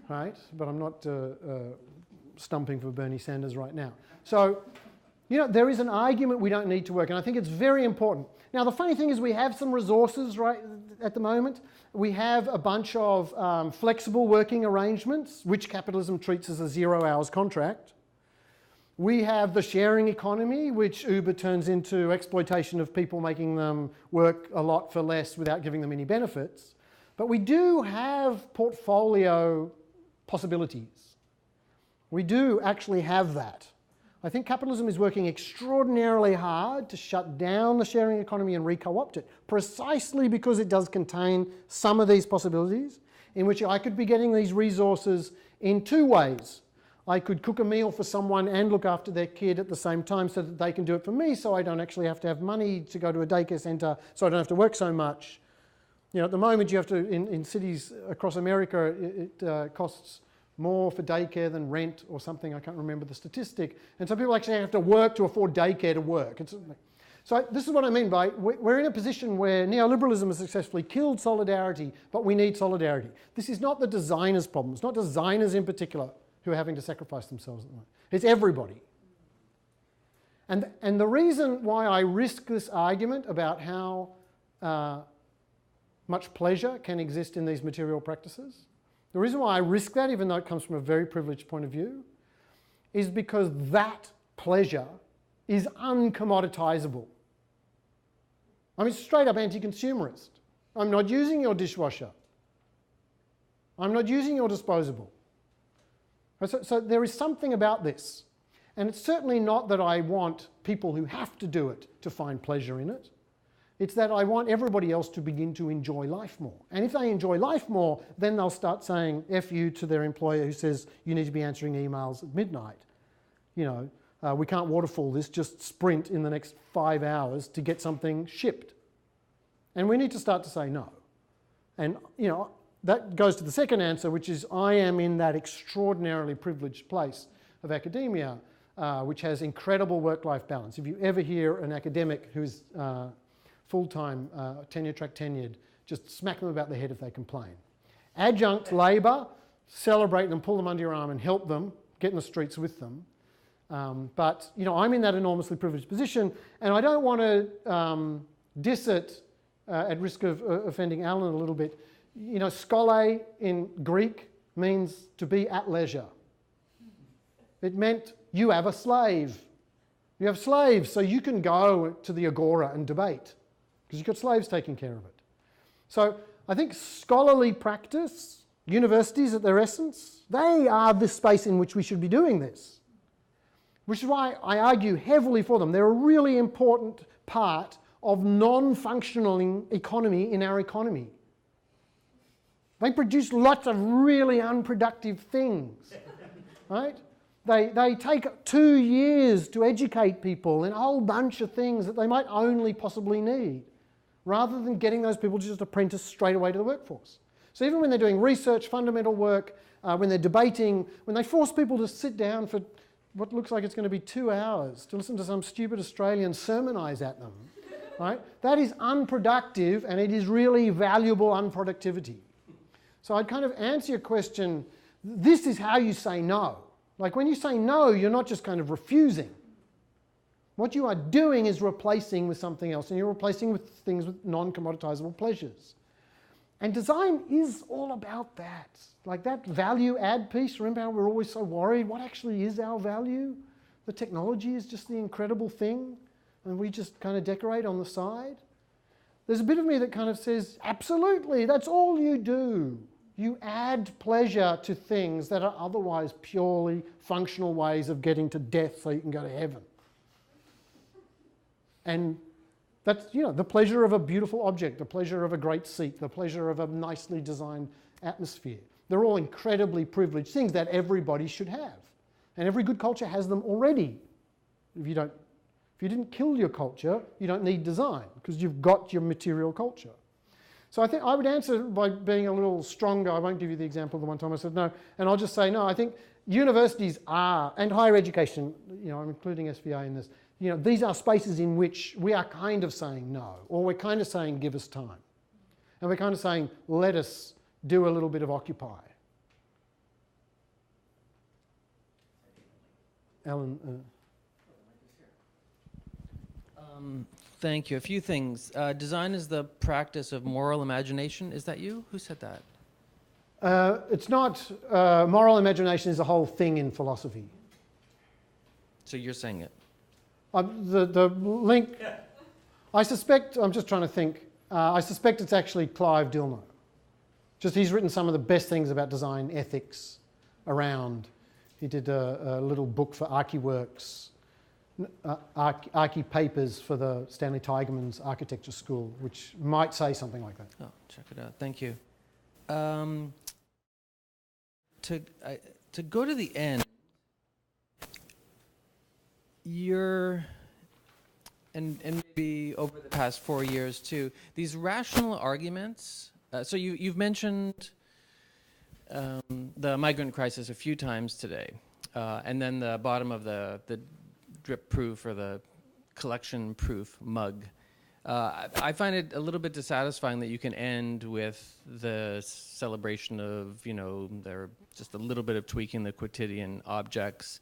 right? But I'm not stumping for Bernie Sanders right now. So, there is an argument we don't need to work, and I think it's very important. Now, the funny thing is we have some resources right at the moment. We have a bunch of flexible working arrangements, which capitalism treats as a 0 hours contract. We have the sharing economy, which Uber turns into exploitation of people, making them work a lot for less without giving them any benefits. But we do have portfolio possibilities. We do actually have that. I think capitalism is working extraordinarily hard to shut down the sharing economy and re-co-opt it, precisely because it does contain some of these possibilities, in which I could be getting these resources in two ways. I could cook a meal for someone and look after their kid at the same time so that they can do it for me, so I don't actually have to have money to go to a daycare centre, so I don't have to work so much. At the moment you have to, in cities across America, it costs more for daycare than rent or something. I can't remember the statistic. And so people actually have to work to afford daycare to work. So this is what I mean by we're in a position where neoliberalism has successfully killed solidarity, but we need solidarity. This is not the designers' problem. It's not designers in particular who are having to sacrifice themselves at the moment. It's everybody. And the reason why I risk this argument about how much pleasure can exist in these material practices, the reason why I risk that, even though it comes from a very privileged point of view, is because that pleasure is uncommoditizable. I'm straight up anti-consumerist. I'm not using your dishwasher. I'm not using your disposable. So there is something about this. And it's certainly not that I want people who have to do it to find pleasure in it. It's that I want everybody else to begin to enjoy life more. And if they enjoy life more, then they'll start saying F you to their employer who says you need to be answering emails at midnight. You know, we can't waterfall this, just sprint in the next 5 hours to get something shipped. And we need to start to say no. And, you know, that goes to the second answer, which is I am in that extraordinarily privileged place of academia, which has incredible work-life balance. If you ever hear an academic who's full-time, tenure-track tenured, just smack them about the head if they complain. Adjunct labour, celebrate them, pull them under your arm and help them, get in the streets with them. But, you know, I'm in that enormously privileged position, and I don't want to diss it at risk of offending Alan a little bit. You know, skole in Greek means to be at leisure. It meant you have a slave. You have slaves, so you can go to the agora and debate, because you've got slaves taking care of it. So I think scholarly practice, universities at their essence, they are the space in which we should be doing this. Which is why I argue heavily for them. They're a really important part of non-functioning economy in our economy. They produce lots of really unproductive things, right? They take 2 years to educate people in a whole bunch of things that they might only possibly need, rather than getting those people to just apprentice straight away to the workforce. So even when they're doing research, fundamental work, when they're debating, when they force people to sit down for what looks like it's going to be 2 hours to listen to some stupid Australian sermonise at them, right? That is unproductive, and it is really valuable unproductivity. So I'd kind of answer your question, this is how you say no. Like when you say no, you're not just kind of refusing. What you are doing is replacing with something else, and you're replacing with things with non-commoditizable pleasures. And design is all about that. Like that value add piece, remember how we're always so worried? What actually is our value? The technology is just the incredible thing, and we just kind of decorate on the side. There's a bit of me that kind of says, absolutely, that's all you do. You add pleasure to things that are otherwise purely functional ways of getting to death so you can go to heaven. And that's, you know, the pleasure of a beautiful object, the pleasure of a great seat, the pleasure of a nicely designed atmosphere. They're all incredibly privileged things that everybody should have. And every good culture has them already. If you didn't kill your culture, you don't need design, because you've got your material culture. So I think I would answer by being a little stronger. I won't give you the example of the one time I said no. And I'll just say no. I think universities are, and higher education, you know, I'm including SVA in this, you know, these are spaces in which we are kind of saying no, or we're kind of saying give us time. And we're kind of saying let us do a little bit of occupy. Alan? Thank you. A few things. Design is the practice of moral imagination. Is that you? Who said that? It's not. Moral imagination is a whole thing in philosophy. So you're saying it. The link, I suspect, I'm just trying to think, I suspect it's actually Clive Dillner. Just he's written some of the best things about design ethics around. He did a little book for ArchiWorks, Archie Papers for the Stanley Tigerman's Architecture School, which might say something like that. Oh, check it out. Thank you. To go to the end, and maybe over the past 4 years too, these rational arguments. So you've mentioned the migrant crisis a few times today, and then the bottom of the drip proof or the collection proof mug. I find it a little bit dissatisfying that you can end with the celebration of, you know, there just a little bit of tweaking the quotidian objects.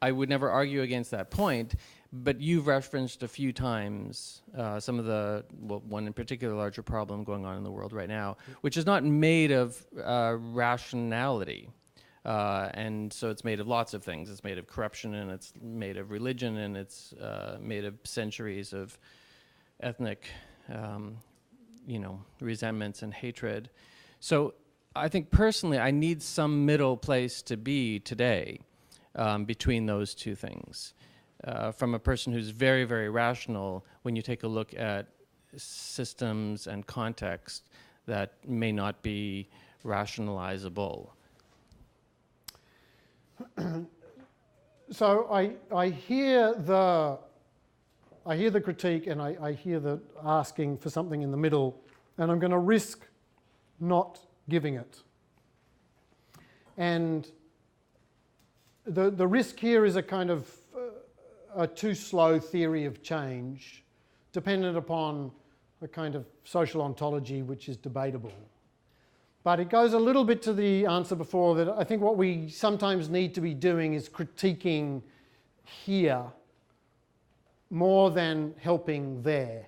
I would never argue against that point, but you've referenced a few times some of the, well, one in particular larger problem going on in the world right now, which is not made of rationality. And so it's made of lots of things. It's made of corruption, and it's made of religion, and it's made of centuries of ethnic resentments and hatred. So I think personally I need some middle place to be today between those two things. From a person who's very, very rational, when you take a look at systems and context that may not be rationalizable. So I hear the critique, and I hear the asking for something in the middle, and I'm going to risk not giving it. And the risk here is a kind of a too slow theory of change, dependent upon a kind of social ontology which is debatable. But it goes a little bit to the answer before, that I think what we sometimes need to be doing is critiquing here more than helping there.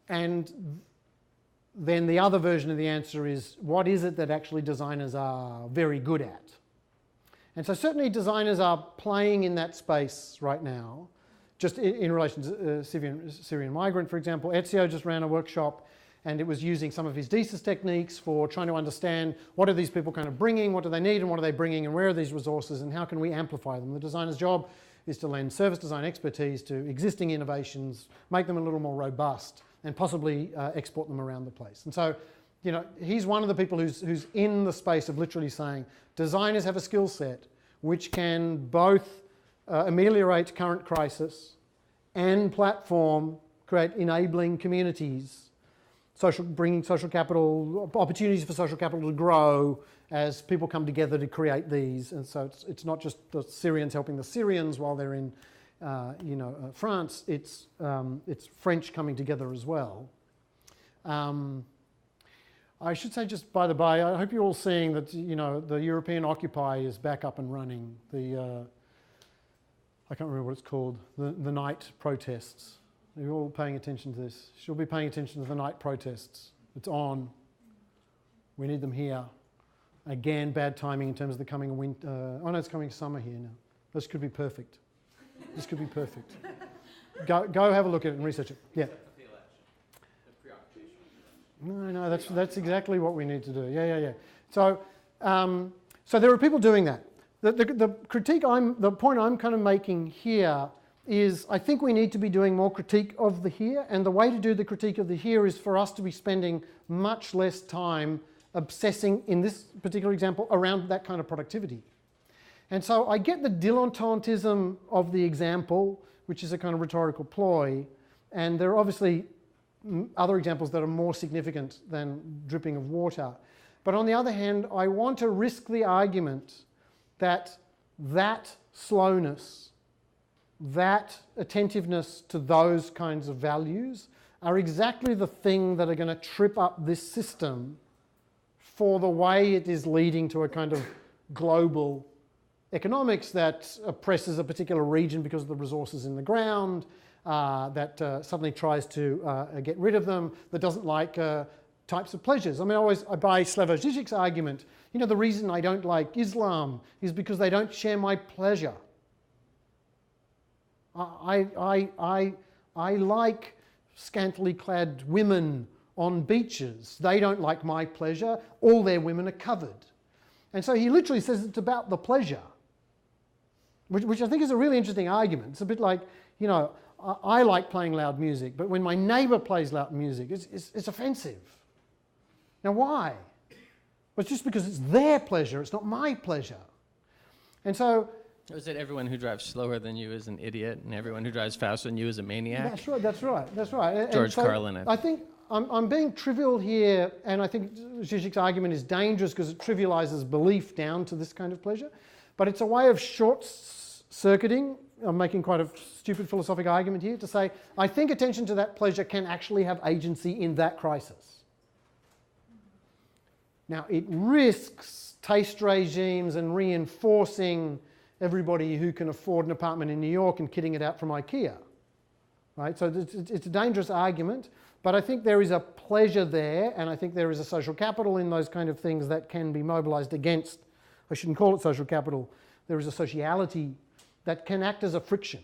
And then the other version of the answer is, what is it that actually designers are very good at? And so certainly designers are playing in that space right now. Just in relation to Syrian migrant, for example, Ezio just ran a workshop, and it was using some of his thesis techniques for trying to understand what are these people kind of bringing, what do they need, and what are they bringing, and where are these resources, and how can we amplify them. The designer's job is to lend service design expertise to existing innovations, make them a little more robust, and possibly export them around the place. And so, he's one of the people who's in the space of literally saying designers have a skill set which can both ameliorate current crisis and platform, create enabling communities, bringing social capital, opportunities for social capital to grow as people come together to create these. And so it's not just the Syrians helping the Syrians while they're in France, it's French coming together as well. I should say, just by the by, I hope you're all seeing that the European Occupy is back up and running. I can't remember what it's called, the night protests. You're all paying attention to this. You'll be paying attention to the night protests. It's on. We need them here. Again, bad timing in terms of the coming winter. Oh no, it's coming summer here now. This could be perfect. This could be perfect. Go have a look at it and research it. Yeah. No, that's exactly what we need to do. Yeah. So there are people doing that. The critique the point I'm kind of making here is, I think we need to be doing more critique of the here, and the way to do the critique of the here is for us to be spending much less time obsessing, in this particular example, around that kind of productivity. And so I get the dilettantism of the example, which is a kind of rhetorical ploy, and there are obviously other examples that are more significant than dripping of water. But on the other hand, I want to risk the argument that slowness, that attentiveness to those kinds of values are exactly the thing that are going to trip up this system for the way it is leading to a kind of global economics that oppresses a particular region because of the resources in the ground, that suddenly tries to get rid of them, that doesn't like types of pleasures. I mean, I buy Slavoj Žižek's argument. The reason I don't like Islam is because they don't share my pleasure. I like scantily clad women on beaches. They don't like my pleasure. All their women are covered. And so he literally says it's about the pleasure, which I think is a really interesting argument. It's a bit like, I like playing loud music, but when my neighbour plays loud music, it's offensive. Now why? Well, it's just because it's their pleasure, it's not my pleasure. And so... Or is it everyone who drives slower than you is an idiot, and everyone who drives faster than you is a maniac? That's right. George Carlin. I think I'm being trivial here, and I think Zizek's argument is dangerous because it trivializes belief down to this kind of pleasure. But it's a way of short-circuiting. I'm making quite a stupid philosophical argument here to say, I think attention to that pleasure can actually have agency in that crisis. Now, it risks taste regimes and reinforcing everybody who can afford an apartment in New York and kitting it out from IKEA. Right? So it's a dangerous argument, but I think there is a pleasure there, and I think there is a social capital in those kind of things that can be mobilized against. I shouldn't call it social capital. There is a sociality that can act as a friction.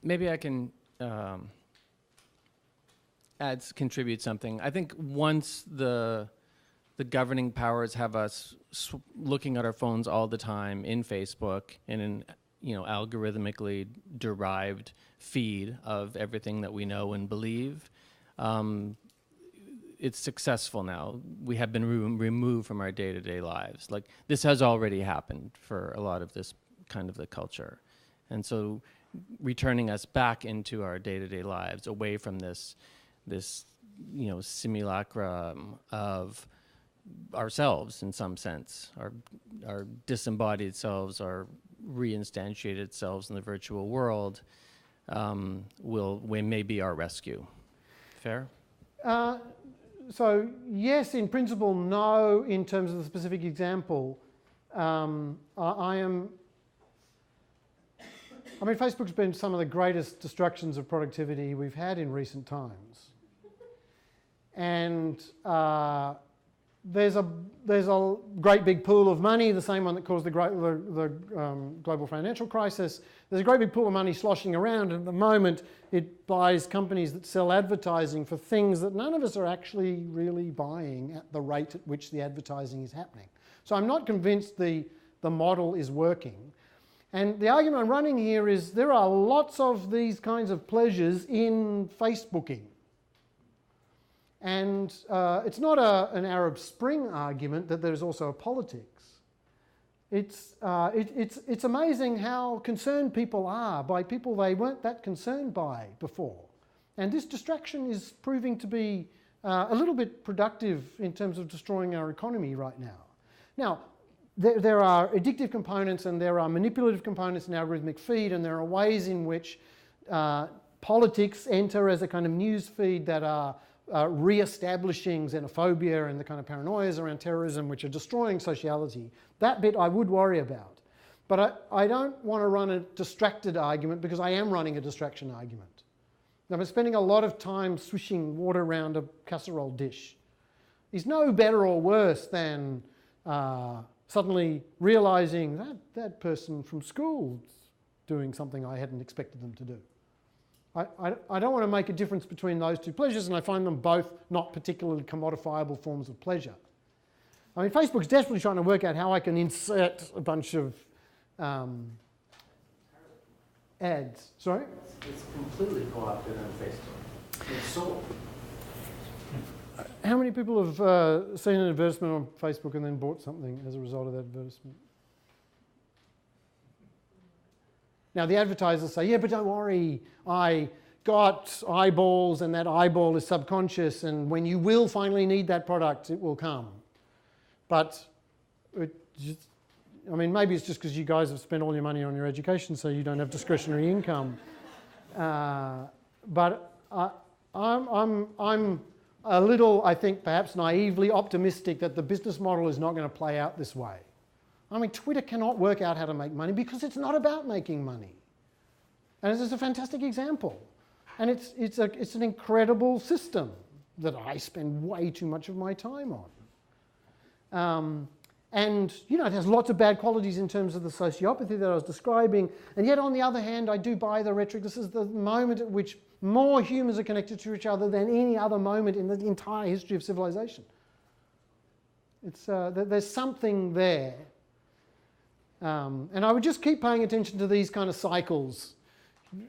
Maybe I can ads contribute something. I think once the governing powers have us looking at our phones all the time in Facebook in an algorithmically derived feed of everything that we know and believe, it's successful now. We have been removed from our day-to-day lives. Like, this has already happened for a lot of this kind of the culture. And so returning us back into our day-to-day lives, away from this simulacrum of ourselves in some sense, our disembodied selves, our reinstantiated selves in the virtual world, may be our rescue. Fair? So yes, in principle, no, in terms of the specific example. Facebook's been some of the greatest destructions of productivity we've had in recent times. And there's a great big pool of money, the same one that caused the global financial crisis. There's a great big pool of money sloshing around, and at the moment it buys companies that sell advertising for things that none of us are actually really buying at the rate at which the advertising is happening. So I'm not convinced the model is working. And the argument I'm running here is there are lots of these kinds of pleasures in Facebooking. And it's not an Arab Spring argument that there's also a politics. It's amazing how concerned people are by people they weren't that concerned by before. And this distraction is proving to be a little bit productive in terms of destroying our economy right now. Now, there are addictive components and there are manipulative components in algorithmic feed, and there are ways in which politics enter as a kind of news feed that are re-establishing xenophobia and the kind of paranoias around terrorism which are destroying sociality. That bit I would worry about. But I don't want to run a distracted argument, because I am running a distraction argument. I've been spending a lot of time swishing water around a casserole dish. It's no better or worse than suddenly realizing that person from school is doing something I hadn't expected them to do. I don't want to make a difference between those two pleasures, and I find them both not particularly commodifiable forms of pleasure. Facebook's desperately trying to work out how I can insert a bunch of ads. Sorry? It's completely co-opted on Facebook. It's sold. How many people have seen an advertisement on Facebook and then bought something as a result of that advertisement? Now, the advertisers say, yeah, but don't worry, I got eyeballs, and that eyeball is subconscious, and when you will finally need that product, it will come. But maybe it's just because you guys have spent all your money on your education, so you don't have discretionary income. But I'm a little, I think, perhaps naively optimistic that the business model is not going to play out this way. Twitter cannot work out how to make money because it's not about making money. And this is a fantastic example. And it's an incredible system that I spend way too much of my time on. And it has lots of bad qualities in terms of the sociopathy that I was describing. And yet, on the other hand, I do buy the rhetoric. This is the moment at which more humans are connected to each other than any other moment in the entire history of civilization. There's something there. And I would just keep paying attention to these kind of cycles.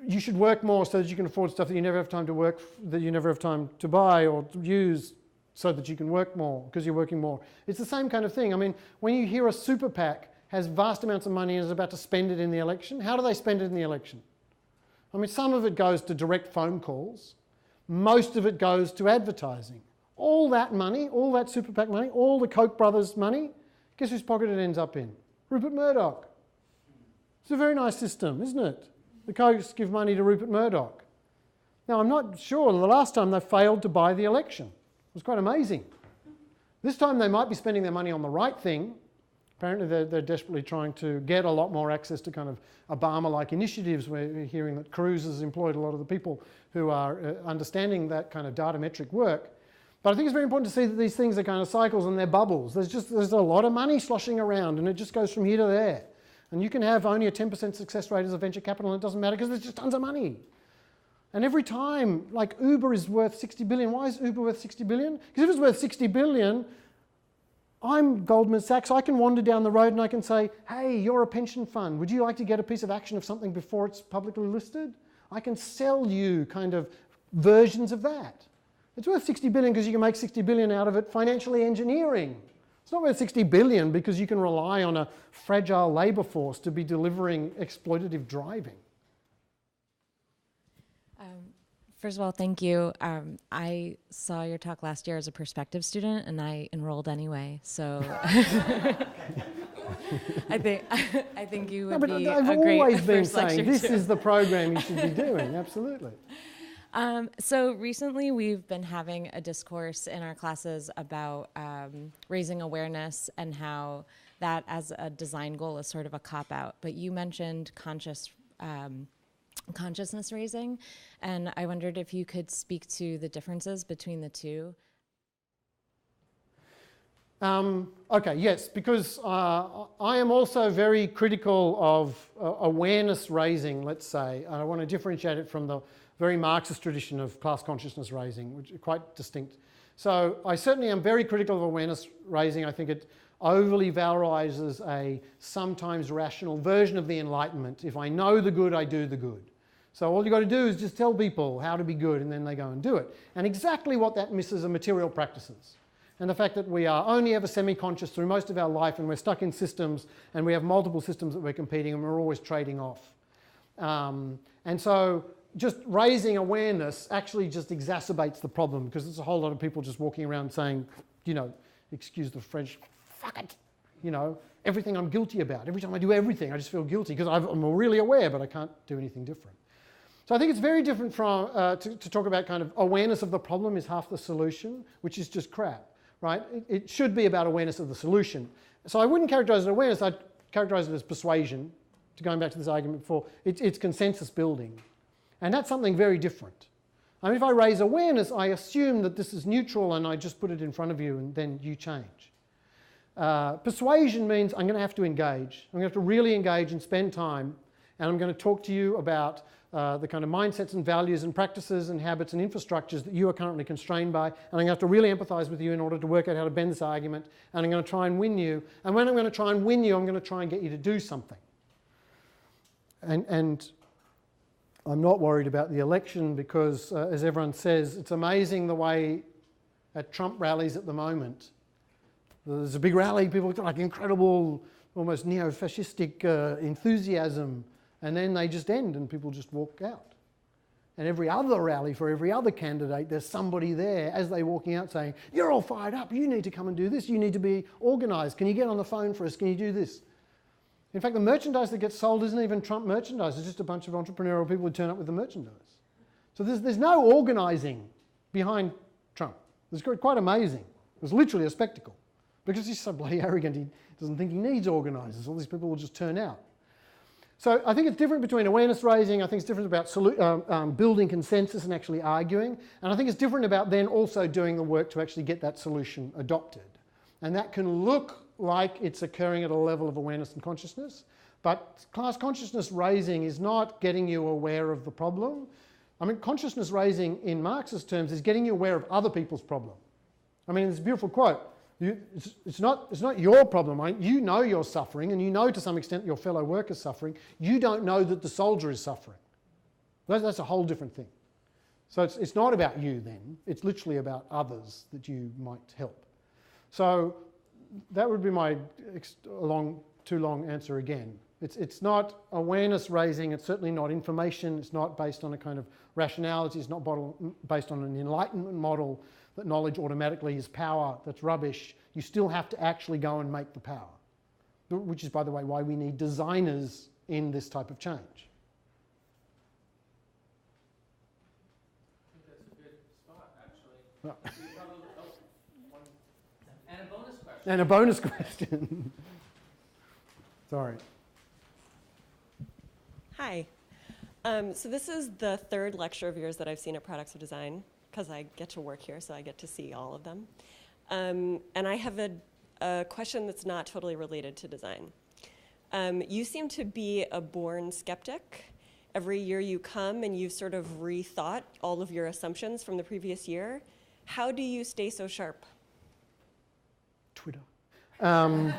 You should work more so that you can afford stuff that you never have time to work, that you never have time to buy or to use, so that you can work more because you're working more. It's the same kind of thing. When you hear a super PAC has vast amounts of money and is about to spend it in the election, how do they spend it in the election? Some of it goes to direct phone calls. Most of it goes to advertising. All that money, all that super PAC money, all the Koch brothers' money, guess whose pocket it ends up in? Rupert Murdoch. It's a very nice system, isn't it? The Kochs give money to Rupert Murdoch. Now, I'm not sure the last time they failed to buy the election. It was quite amazing. This time they might be spending their money on the right thing. Apparently they're desperately trying to get a lot more access to kind of Obama-like initiatives. We're hearing that Cruz has employed a lot of the people who are understanding that kind of data metric work. But I think it's very important to see that these things are kind of cycles and they're bubbles. There's a lot of money sloshing around, and it just goes from here to there. And you can have only a 10% success rate as a venture capital, and it doesn't matter because there's just tons of money. And every time, like Uber is worth 60 billion. Why is Uber worth 60 billion? Because if it's worth 60 billion, I'm Goldman Sachs. I can wander down the road and I can say, hey, you're a pension fund. Would you like to get a piece of action of something before it's publicly listed? I can sell you kind of versions of that. It's worth 60 billion because you can make 60 billion out of it financially engineering. It's not worth 60 billion because you can rely on a fragile labour force to be delivering exploitative driving. First of all, thank you. I saw your talk last year as a prospective student, and I enrolled anyway. So I think you would be I've a great always been first lecture saying this too. is the program you should be doing. Absolutely. So recently we've been having a discourse in our classes about raising awareness and how that as a design goal is sort of a cop-out. But you mentioned consciousness raising, and I wondered if you could speak to the differences between the two. Okay, yes, because I am also very critical of awareness raising, let's say. I want to differentiate it from the very Marxist tradition of class consciousness raising, which is quite distinct. So I certainly am very critical of awareness raising. I think it overly valorizes a sometimes rational version of the Enlightenment. If I know the good, I do the good. So all you've got to do is just tell people how to be good, and then they go and do it. And exactly what that misses are material practices. And the fact that we are only ever semi-conscious through most of our life, and we're stuck in systems, and we have multiple systems that we're competing, and we're always trading off. And so just raising awareness actually just exacerbates the problem, because there's a whole lot of people just walking around saying, you know, excuse the French, fuck it, you know, everything I'm guilty about. Every time I do everything, I just feel guilty, because I'm really aware, but I can't do anything different. So I think it's very different from to talk about kind of awareness of the problem is half the solution, which is just crap, right? It should be about awareness of the solution. So I wouldn't characterize it as awareness, I'd characterize it as persuasion, to going back to this argument before. It's consensus building. And that's something very different. I mean, if I raise awareness, I assume that this is neutral and I just put it in front of you and then you change. Persuasion means I'm going to have to engage. I'm going to have to really engage and spend time, and I'm going to talk to you about the kind of mindsets and values and practices and habits and infrastructures that you are currently constrained by, and I'm going to have to really empathize with you in order to work out how to bend this argument, and I'm going to try and win you. And when I'm going to try and win you, I'm going to try and get you to do something. And I'm not worried about the election because, as everyone says, it's amazing the way at Trump rallies at the moment, there's a big rally, people got like incredible, almost neo-fascistic enthusiasm, and then they just end and people just walk out. And every other rally for every other candidate, there's somebody there as they're walking out saying, you're all fired up, you need to come and do this, you need to be organised, can you get on the phone for us, can you do this? In fact, the merchandise that gets sold isn't even Trump merchandise, it's just a bunch of entrepreneurial people who turn up with the merchandise. So there's no organising behind Trump. It's quite amazing. It was literally a spectacle. Because he's so bloody arrogant, he doesn't think he needs organisers. All these people will just turn out. So I think it's different between awareness raising, I think it's different about building consensus and actually arguing, and I think it's different about then also doing the work to actually get that solution adopted. And that can look like it's occurring at a level of awareness and consciousness, but class consciousness raising is not getting you aware of the problem. I mean, consciousness raising in Marxist terms is getting you aware of other people's problem. I mean, it's a beautiful quote. It's not your problem. Right? You know you're suffering, and you know to some extent your fellow worker's suffering. You don't know that the soldier is suffering. That's a whole different thing. So it's not about you then. It's literally about others that you might help. So that would be my too long answer again. It's not awareness raising. It's certainly not information. It's not based on a kind of rationality. It's not based on an Enlightenment model that knowledge automatically is power. That's rubbish. You still have to actually go and make the power, which is, by the way, why we need designers in this type of change. I think that's a good spot, actually. And a bonus question. And a bonus question. Sorry. Hi. So this is the third lecture of yours that I've seen at Products of Design, because I get to work here, so I get to see all of them. And I have a question that's not totally related to design. You seem to be a born skeptic. every year you come and you've sort of rethought all of your assumptions from the previous year. How do you stay so sharp? Twitter. That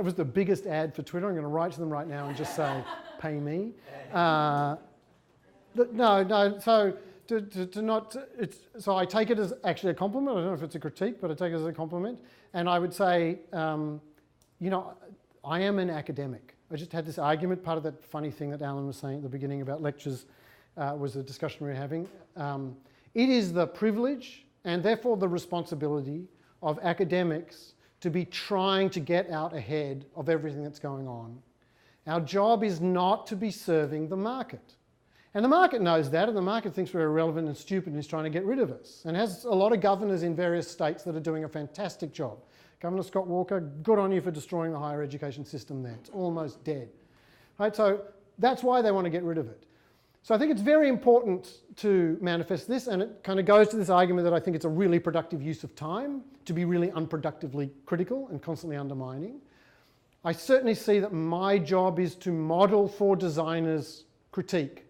was the biggest ad for Twitter. I'm going to write to them right now and just say, pay me. So I take it as actually a compliment. I don't know if it's a critique, but I take it as a compliment. And I would say, I am an academic. I just had this argument. Part of that funny thing that Alan was saying at the beginning about lectures was a discussion we were having. It is the privilege and therefore the responsibility of academics to be trying to get out ahead of everything that's going on. Our job is not to be serving the market. And the market knows that, and the market thinks we're irrelevant and stupid and is trying to get rid of us. And has a lot of governors in various states that are doing a fantastic job. Governor Scott Walker, good on you for destroying the higher education system there. It's almost dead. Right? So that's why they want to get rid of it. So I think it's very important to manifest this, and it kind of goes to this argument that I think it's a really productive use of time to be really unproductively critical and constantly undermining. I certainly see that my job is to model for designers critique,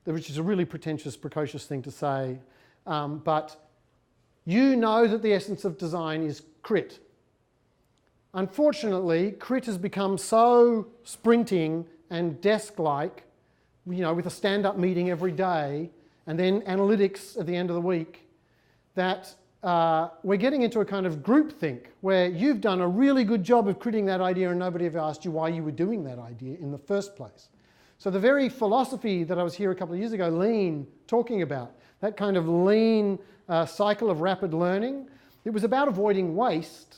which is a really pretentious, precocious thing to say, but you know that the essence of design is crit. Unfortunately, crit has become so sprinting and desk-like, with a stand-up meeting every day and then analytics at the end of the week, that we're getting into a kind of groupthink where you've done a really good job of critting that idea and nobody ever asked you why you were doing that idea in the first place. So the very philosophy that I was here a couple of years ago, lean, talking about, that kind of lean cycle of rapid learning, it was about avoiding waste,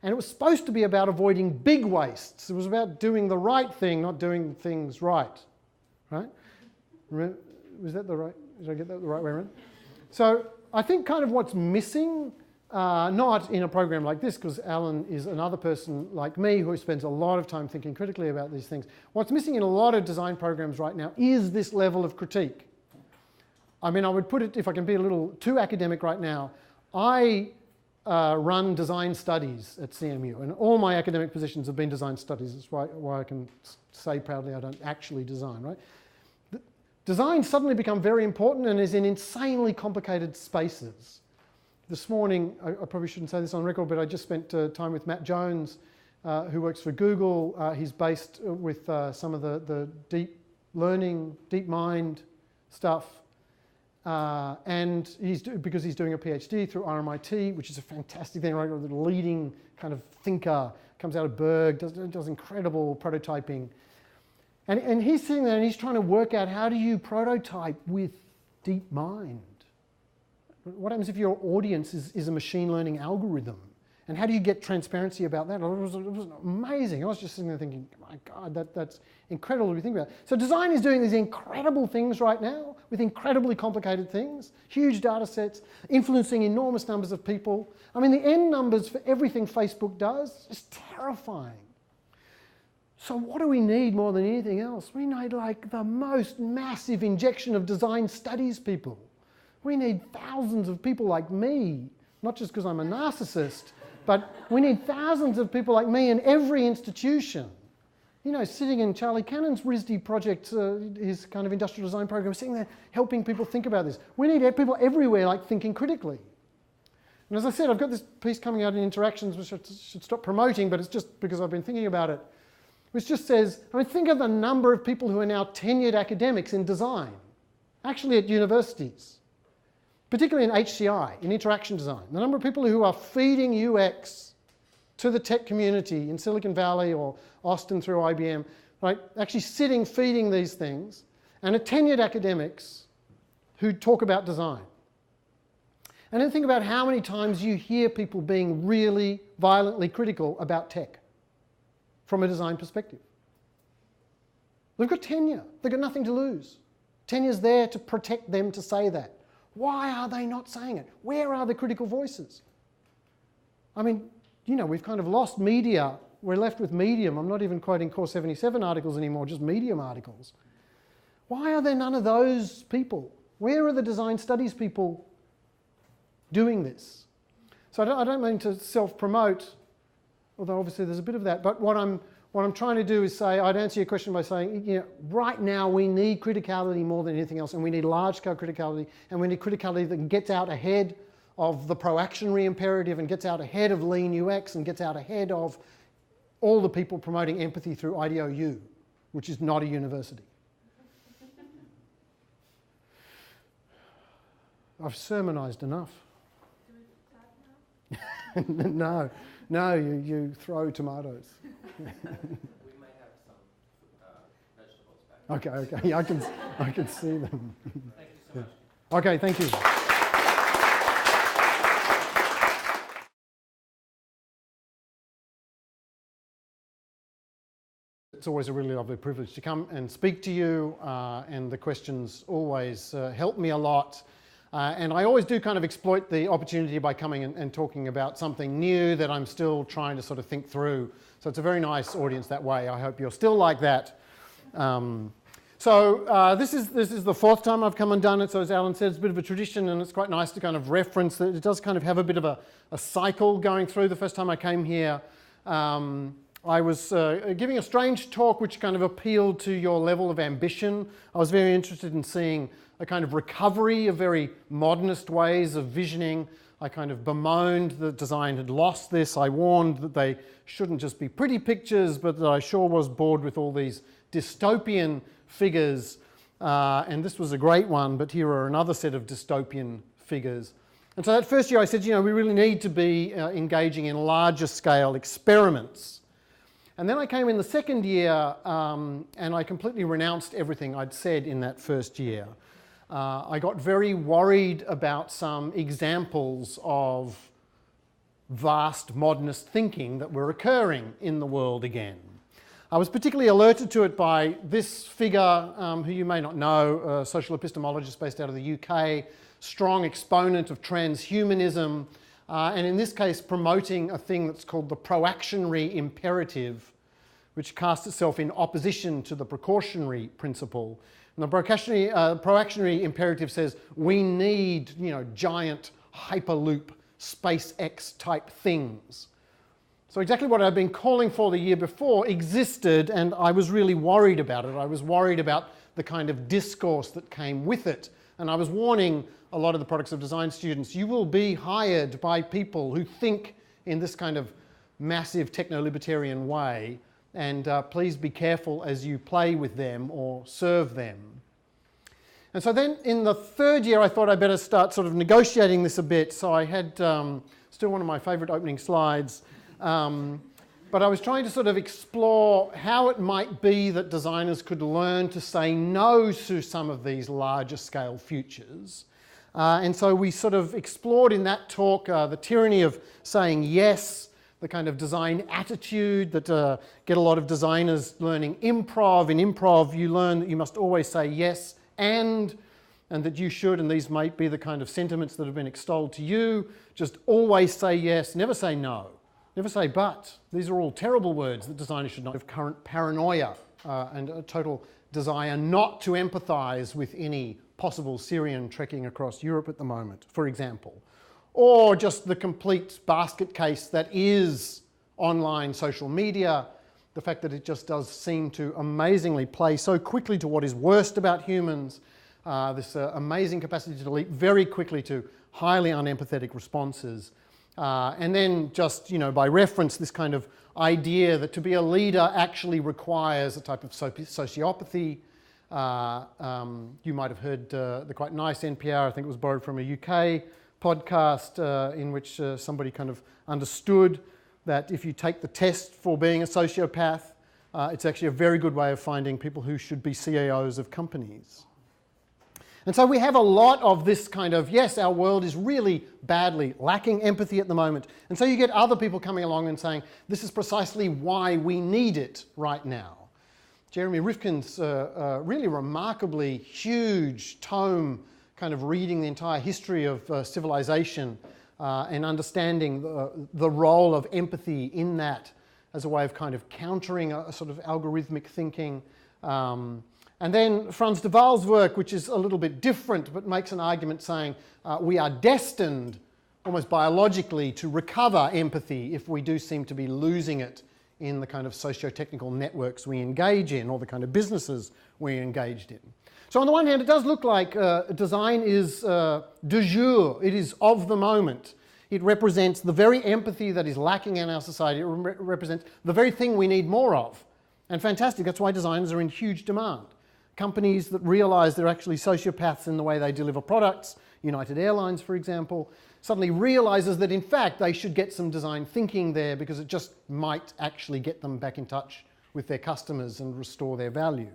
and it was supposed to be about avoiding big wastes. It was about doing the right thing, not doing things right. Right? Was that the right? Did I get that the right way around? So I think kind of what's missing, not in a program like this, because Alan is another person like me who spends a lot of time thinking critically about these things. What's missing in a lot of design programs right now is this level of critique. I mean, I would put it, if I can be a little too academic right now, I run design studies at CMU, and all my academic positions have been design studies. That's why I can say proudly I don't actually design, right? Design suddenly become very important and is in insanely complicated spaces. This morning, I probably shouldn't say this on record, but I just spent time with Matt Jones, who works for Google. He's based with some of the deep learning, deep mind stuff. And because he's doing a PhD through RMIT, which is a fantastic thing, right? The leading kind of thinker, comes out of Berg, does incredible prototyping. And he's sitting there and he's trying to work out, how do you prototype with deep mind? What happens if your audience is a machine learning algorithm? And how do you get transparency about that? It was amazing. I was just sitting there thinking, my God, that's incredible to think about. So design is doing these incredible things right now with incredibly complicated things, huge data sets, influencing enormous numbers of people. I mean, the end numbers for everything Facebook does is terrifying. So what do we need more than anything else? We need like the most massive injection of design studies people. We need thousands of people like me, not just because I'm a narcissist, but we need thousands of people like me in every institution. Sitting in Charlie Cannon's RISD project, his kind of industrial design program, sitting there helping people think about this. We need people everywhere like thinking critically. And as I said, I've got this piece coming out in Interactions, which I should stop promoting, but it's just because I've been thinking about it, which just says, think of the number of people who are now tenured academics in design, actually at universities, particularly in HCI, in interaction design. The number of people who are feeding UX to the tech community in Silicon Valley or Austin through IBM, right? Actually feeding these things, and are tenured academics who talk about design. And then think about how many times you hear people being really violently critical about tech from a design perspective. They've got tenure. They've got nothing to lose. Tenure's there to protect them to say that. Why are they not saying it? Where are the critical voices? I mean, we've kind of lost media. We're left with Medium. I'm not even quoting Core 77 articles anymore, just Medium articles. Why are there none of those people? Where are the design studies people doing this? So I don't mean to self-promote although obviously there's a bit of that. But what I'm trying to do is say, I'd answer your question by saying, you know, right now we need criticality more than anything else, and we need large-scale criticality, and we need criticality that gets out ahead of the proactionary imperative and gets out ahead of lean UX and gets out ahead of all the people promoting empathy through IDOU, which is not a university. I've sermonized enough. No, you throw tomatoes. We might have some vegetables back. Okay, yeah, I can see them. Thank you so much. Okay, thank you. It's always a really lovely privilege to come and speak to you, and the questions always help me a lot. And I always do kind of exploit the opportunity by coming and talking about something new that I'm still trying to sort of think through. So it's a very nice audience that way. I hope you're still like that. This is the fourth time I've come and done it. So as Alan said, it's a bit of a tradition, and it's quite nice to kind of reference that. It does kind of have a bit of a cycle going through. The first time I came here, I was giving a strange talk which kind of appealed to your level of ambition. I was very interested in seeing a kind of recovery of very modernist ways of visioning. I kind of bemoaned that design had lost this. I warned that they shouldn't just be pretty pictures, but that I sure was bored with all these dystopian figures. And this was a great one, but here are another set of dystopian figures. And so that first year I said, you know, we really need to be engaging in larger scale experiments. And then I came in the second year and I completely renounced everything I'd said in that first year. I got very worried about some examples of vast modernist thinking that were occurring in the world again. I was particularly alerted to it by this figure, who you may not know, a social epistemologist based out of the UK, strong exponent of transhumanism, and in this case promoting a thing that's called the proactionary imperative, which casts itself in opposition to the precautionary principle. And the proactionary imperative says we need, you know, giant hyperloop SpaceX type things. So exactly what I'd been calling for the year before existed, and I was really worried about it. I was worried about the kind of discourse that came with it. And I was warning a lot of the products of design students, you will be hired by people who think in this kind of massive techno-libertarian way, and please be careful as you play with them or serve them. And so then in the third year I thought I'd better start sort of negotiating this a bit. So I had still one of my favourite opening slides, but I was trying to sort of explore how it might be that designers could learn to say no to some of these larger scale futures. And so we sort of explored in that talk the tyranny of saying yes, the kind of design attitude that get a lot of designers learning improv. In improv, you learn that you must always say yes and that you should, and these might be the kind of sentiments that have been extolled to you, just always say yes, never say no, never say but. These are all terrible words that designers should not have. Current paranoia and a total desire not to empathise with any possible Syrian trekking across Europe at the moment, for example. Or just the complete basket case that is online social media, the fact that it just does seem to amazingly play so quickly to what is worst about humans, this amazing capacity to leap very quickly to highly unempathetic responses. And then just, you know, by reference, this kind of idea that to be a leader actually requires a type of sociopathy. You might have heard the quite nice NPR, I think it was borrowed from a UK podcast in which somebody kind of understood that if you take the test for being a sociopath, it's actually a very good way of finding people who should be CEOs of companies. And so we have a lot of this kind of, yes, our world is really badly lacking empathy at the moment. And so you get other people coming along and saying, this is precisely why we need it right now. Jeremy Rifkin's really remarkably huge tome kind of reading the entire history of civilization and understanding the role of empathy in that as a way of kind of countering a sort of algorithmic thinking. And then Franz de Waal's work, which is a little bit different, but makes an argument saying we are destined almost biologically to recover empathy if we do seem to be losing it in the kind of socio-technical networks we engage in or the kind of businesses we're engaged in. So on the one hand, it does look like design is du jour, it is of the moment. It represents the very empathy that is lacking in our society. It represents the very thing we need more of. And fantastic, that's why designers are in huge demand. Companies that realize they're actually sociopaths in the way they deliver products, United Airlines, for example, suddenly realizes that in fact they should get some design thinking there because it just might actually get them back in touch with their customers and restore their value.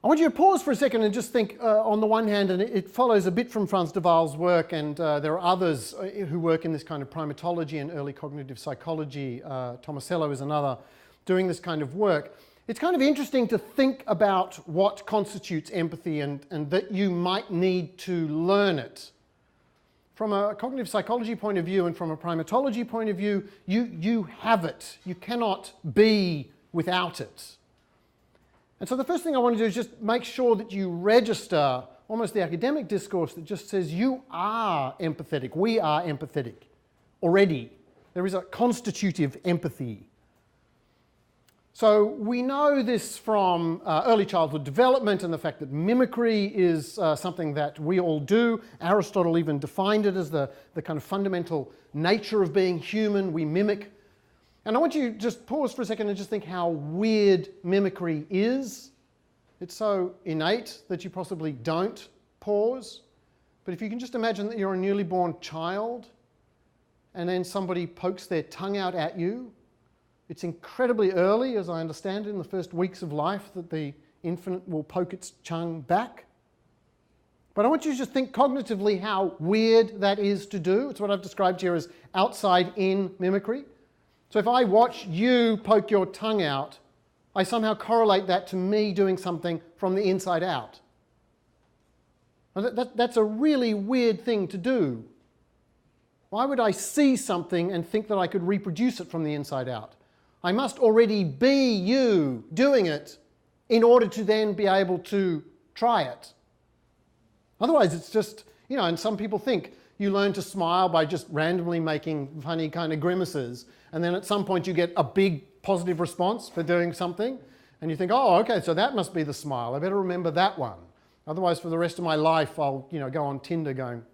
I want you to pause for a second and just think on the one hand, and it follows a bit from Frans de Waal's work, and there are others who work in this kind of primatology and early cognitive psychology. Tomasello is another doing this kind of work. It's kind of interesting to think about what constitutes empathy and that you might need to learn it. From a cognitive psychology point of view and from a primatology point of view, you have it. You cannot be without it. And so the first thing I want to do is just make sure that you register almost the academic discourse that just says you are empathetic, we are empathetic already. There is a constitutive empathy. So we know this from early childhood development and the fact that mimicry is something that we all do. Aristotle even defined it as the kind of fundamental nature of being human. We mimic. And I want you to just pause for a second and just think how weird mimicry is. It's so innate that you possibly don't pause. But if you can just imagine that you're a newly born child and then somebody pokes their tongue out at you, it's incredibly early, as I understand it, in the first weeks of life that the infant will poke its tongue back. But I want you to just think cognitively how weird that is to do. It's what I've described here as outside-in mimicry. So if I watch you poke your tongue out, I somehow correlate that to me doing something from the inside out. That's a really weird thing to do. Why would I see something and think that I could reproduce it from the inside out? I must already be you doing it in order to then be able to try it. Otherwise it's just, and some people think you learn to smile by just randomly making funny kind of grimaces, and then at some point you get a big positive response for doing something, and you think, oh, okay, so that must be the smile. I better remember that one. Otherwise, for the rest of my life, I'll, go on Tinder going.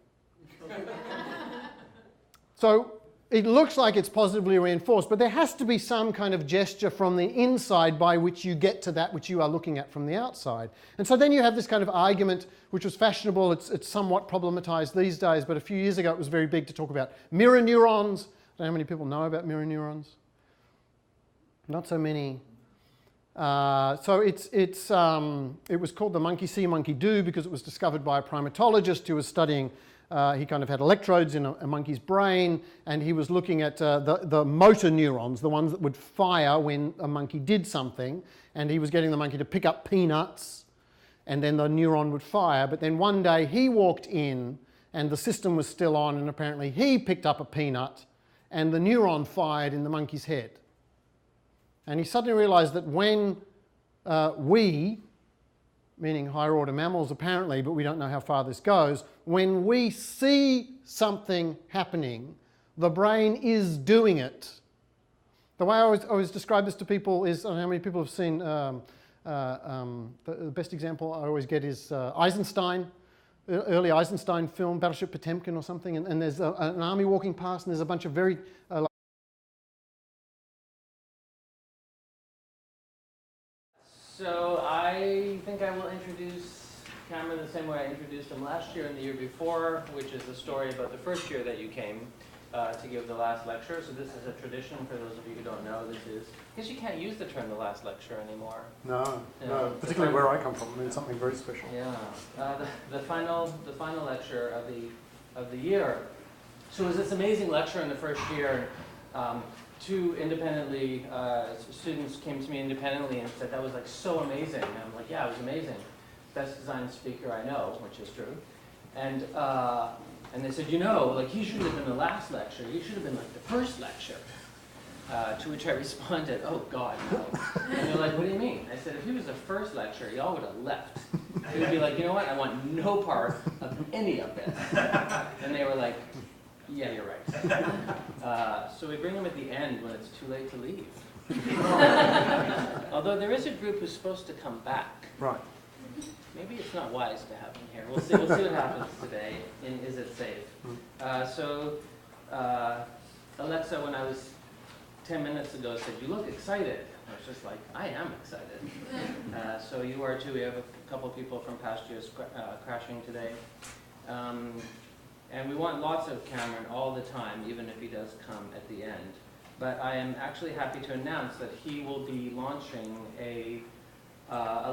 So it looks like it's positively reinforced, but there has to be some kind of gesture from the inside by which you get to that which you are looking at from the outside. And so then you have this kind of argument, which was fashionable. It's somewhat problematized these days, but a few years ago it was very big to talk about mirror neurons. I don't know how many people know about mirror neurons. Not so many. So it was called the monkey see, monkey do because it was discovered by a primatologist who was studying. He kind of had electrodes in a monkey's brain, and he was looking at the motor neurons, the ones that would fire when a monkey did something, and he was getting the monkey to pick up peanuts, and then the neuron would fire. But then one day he walked in, and the system was still on, and apparently he picked up a peanut, and the neuron fired in the monkey's head. And he suddenly realized that when we, meaning higher order mammals apparently, but we don't know how far this goes, when we see something happening, the brain is doing it. The way I always describe this to people is, I don't know how many people have seen, the best example I always get is Eisenstein, early Eisenstein film, Battleship Potemkin or something, and there's an army walking past and there's a bunch of very So I think I will introduce Cameron the same way I introduced him last year and the year before, which is the story about the first year that you came to give the last lecture. So this is a tradition for those of you who don't know. This is, I guess you can't use the term the last lecture anymore. No, particularly where I come from, it's something very special. Yeah, the final lecture of the year. So it was this amazing lecture in the first year. Two independently, students came to me independently and said, that was like so amazing. And I'm like, yeah, it was amazing. Best design speaker I know, which is true. And they said, like he shouldn't have been the last lecture. You should have been like the first lecture. To which I responded, oh God, no. And they're like, what do you mean? I said, if he was the first lecture, y'all would have left. He would be like, you know what, I want no part of any of this. And they were like, yeah, you're right. So we bring them at the end when it's too late to leave. Although there is a group who's supposed to come back. Right. Maybe it's not wise to have them here. We'll see what happens today in Is It Safe? Alexa, when I was 10 minutes ago, said, you look excited. I was just like, I am excited. So you are too. We have a couple people from past years crashing today. And we want lots of Cameron all the time, even if he does come at the end. But I am actually happy to announce that he will be launching a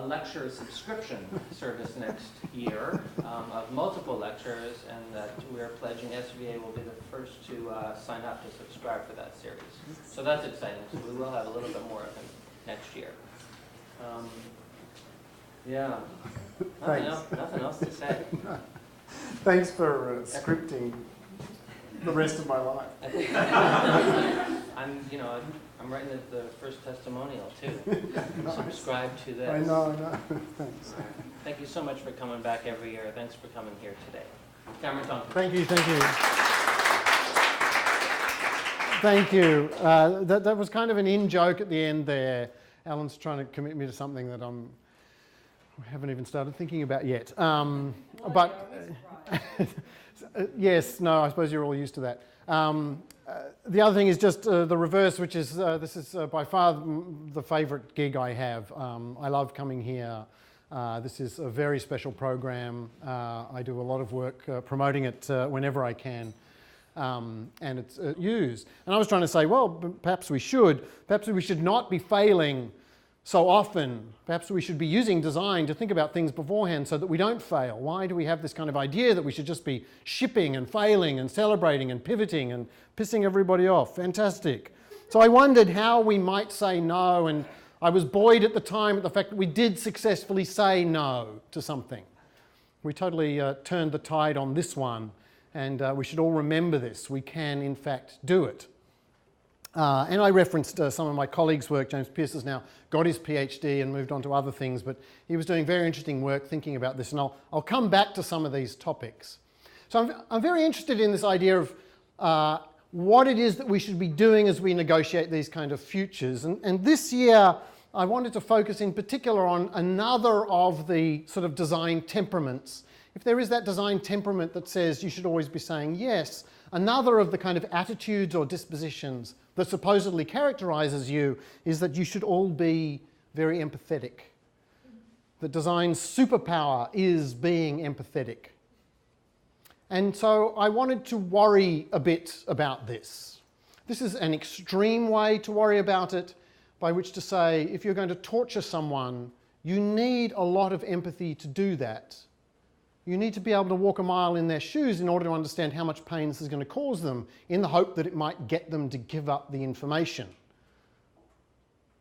lecture subscription service next year of multiple lectures, and that we're pledging SVA will be the first to sign up to subscribe for that series. So that's exciting. So we will have a little bit more of him next year. Yeah, nothing else to say. Thanks for scripting the rest of my life. I think I'm writing the first testimonial too. Nice. Subscribe to this. I know. Thanks. Thank you so much for coming back every year. Thanks for coming here today. Cameron Tonkinwise. Thank you. Thank you. That was kind of an in-joke at the end there. Alan's trying to commit me to something that I haven't even started thinking about yet. Yes, no, I suppose you're all used to that. The other thing is just the reverse, which is this is by far the favourite gig I have. I love coming here. This is a very special program. I do a lot of work promoting it whenever I can, and it's used. And I was trying to say, well, perhaps we should not be failing so often. Perhaps we should be using design to think about things beforehand so that we don't fail. Why do we have this kind of idea that we should just be shipping and failing and celebrating and pivoting and pissing everybody off? Fantastic. So I wondered how we might say no, and I was buoyed at the time at the fact that we did successfully say no to something. We totally turned the tide on this one, and we should all remember this. We can, in fact, do it. And I referenced some of my colleagues' work. James Pearce has now got his PhD and moved on to other things, but he was doing very interesting work thinking about this, and I'll come back to some of these topics. So I'm very interested in this idea of what it is that we should be doing as we negotiate these kind of futures. And this year, I wanted to focus in particular on another of the sort of design temperaments. If there is that design temperament that says you should always be saying yes, another of the kind of attitudes or dispositions that supposedly characterizes you is that you should all be very empathetic. That design's superpower is being empathetic. And so I wanted to worry a bit about this. This is an extreme way to worry about it, by which to say if you're going to torture someone, you need a lot of empathy to do that. You need to be able to walk a mile in their shoes in order to understand how much pain this is going to cause them, in the hope that it might get them to give up the information.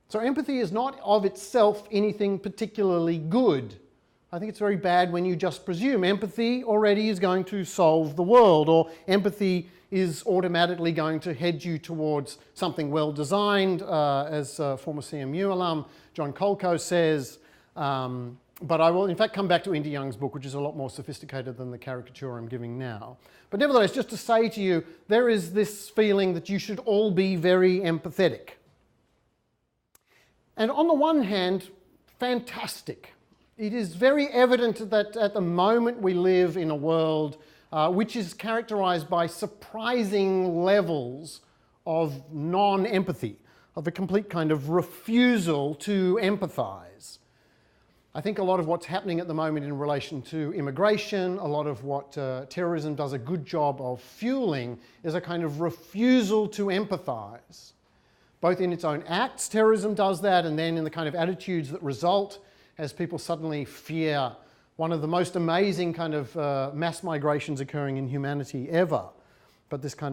So empathy is not of itself anything particularly good. I think it's very bad when you just presume empathy already is going to solve the world, or empathy is automatically going to head you towards something well designed, as former CMU alum John Kolko says. But I will, in fact, come back to Indy Young's book, which is a lot more sophisticated than the caricature I'm giving now. But nevertheless, just to say to you, there is this feeling that you should all be very empathetic. And on the one hand, fantastic. It is very evident that at the moment we live in a world which is characterized by surprising levels of non-empathy, of a complete kind of refusal to empathize. I think a lot of what's happening at the moment in relation to immigration, a lot of what terrorism does a good job of fueling, is a kind of refusal to empathize. Both in its own acts, terrorism does that, and then in the kind of attitudes that result as people suddenly fear one of the most amazing kind of mass migrations occurring in humanity ever. But this kind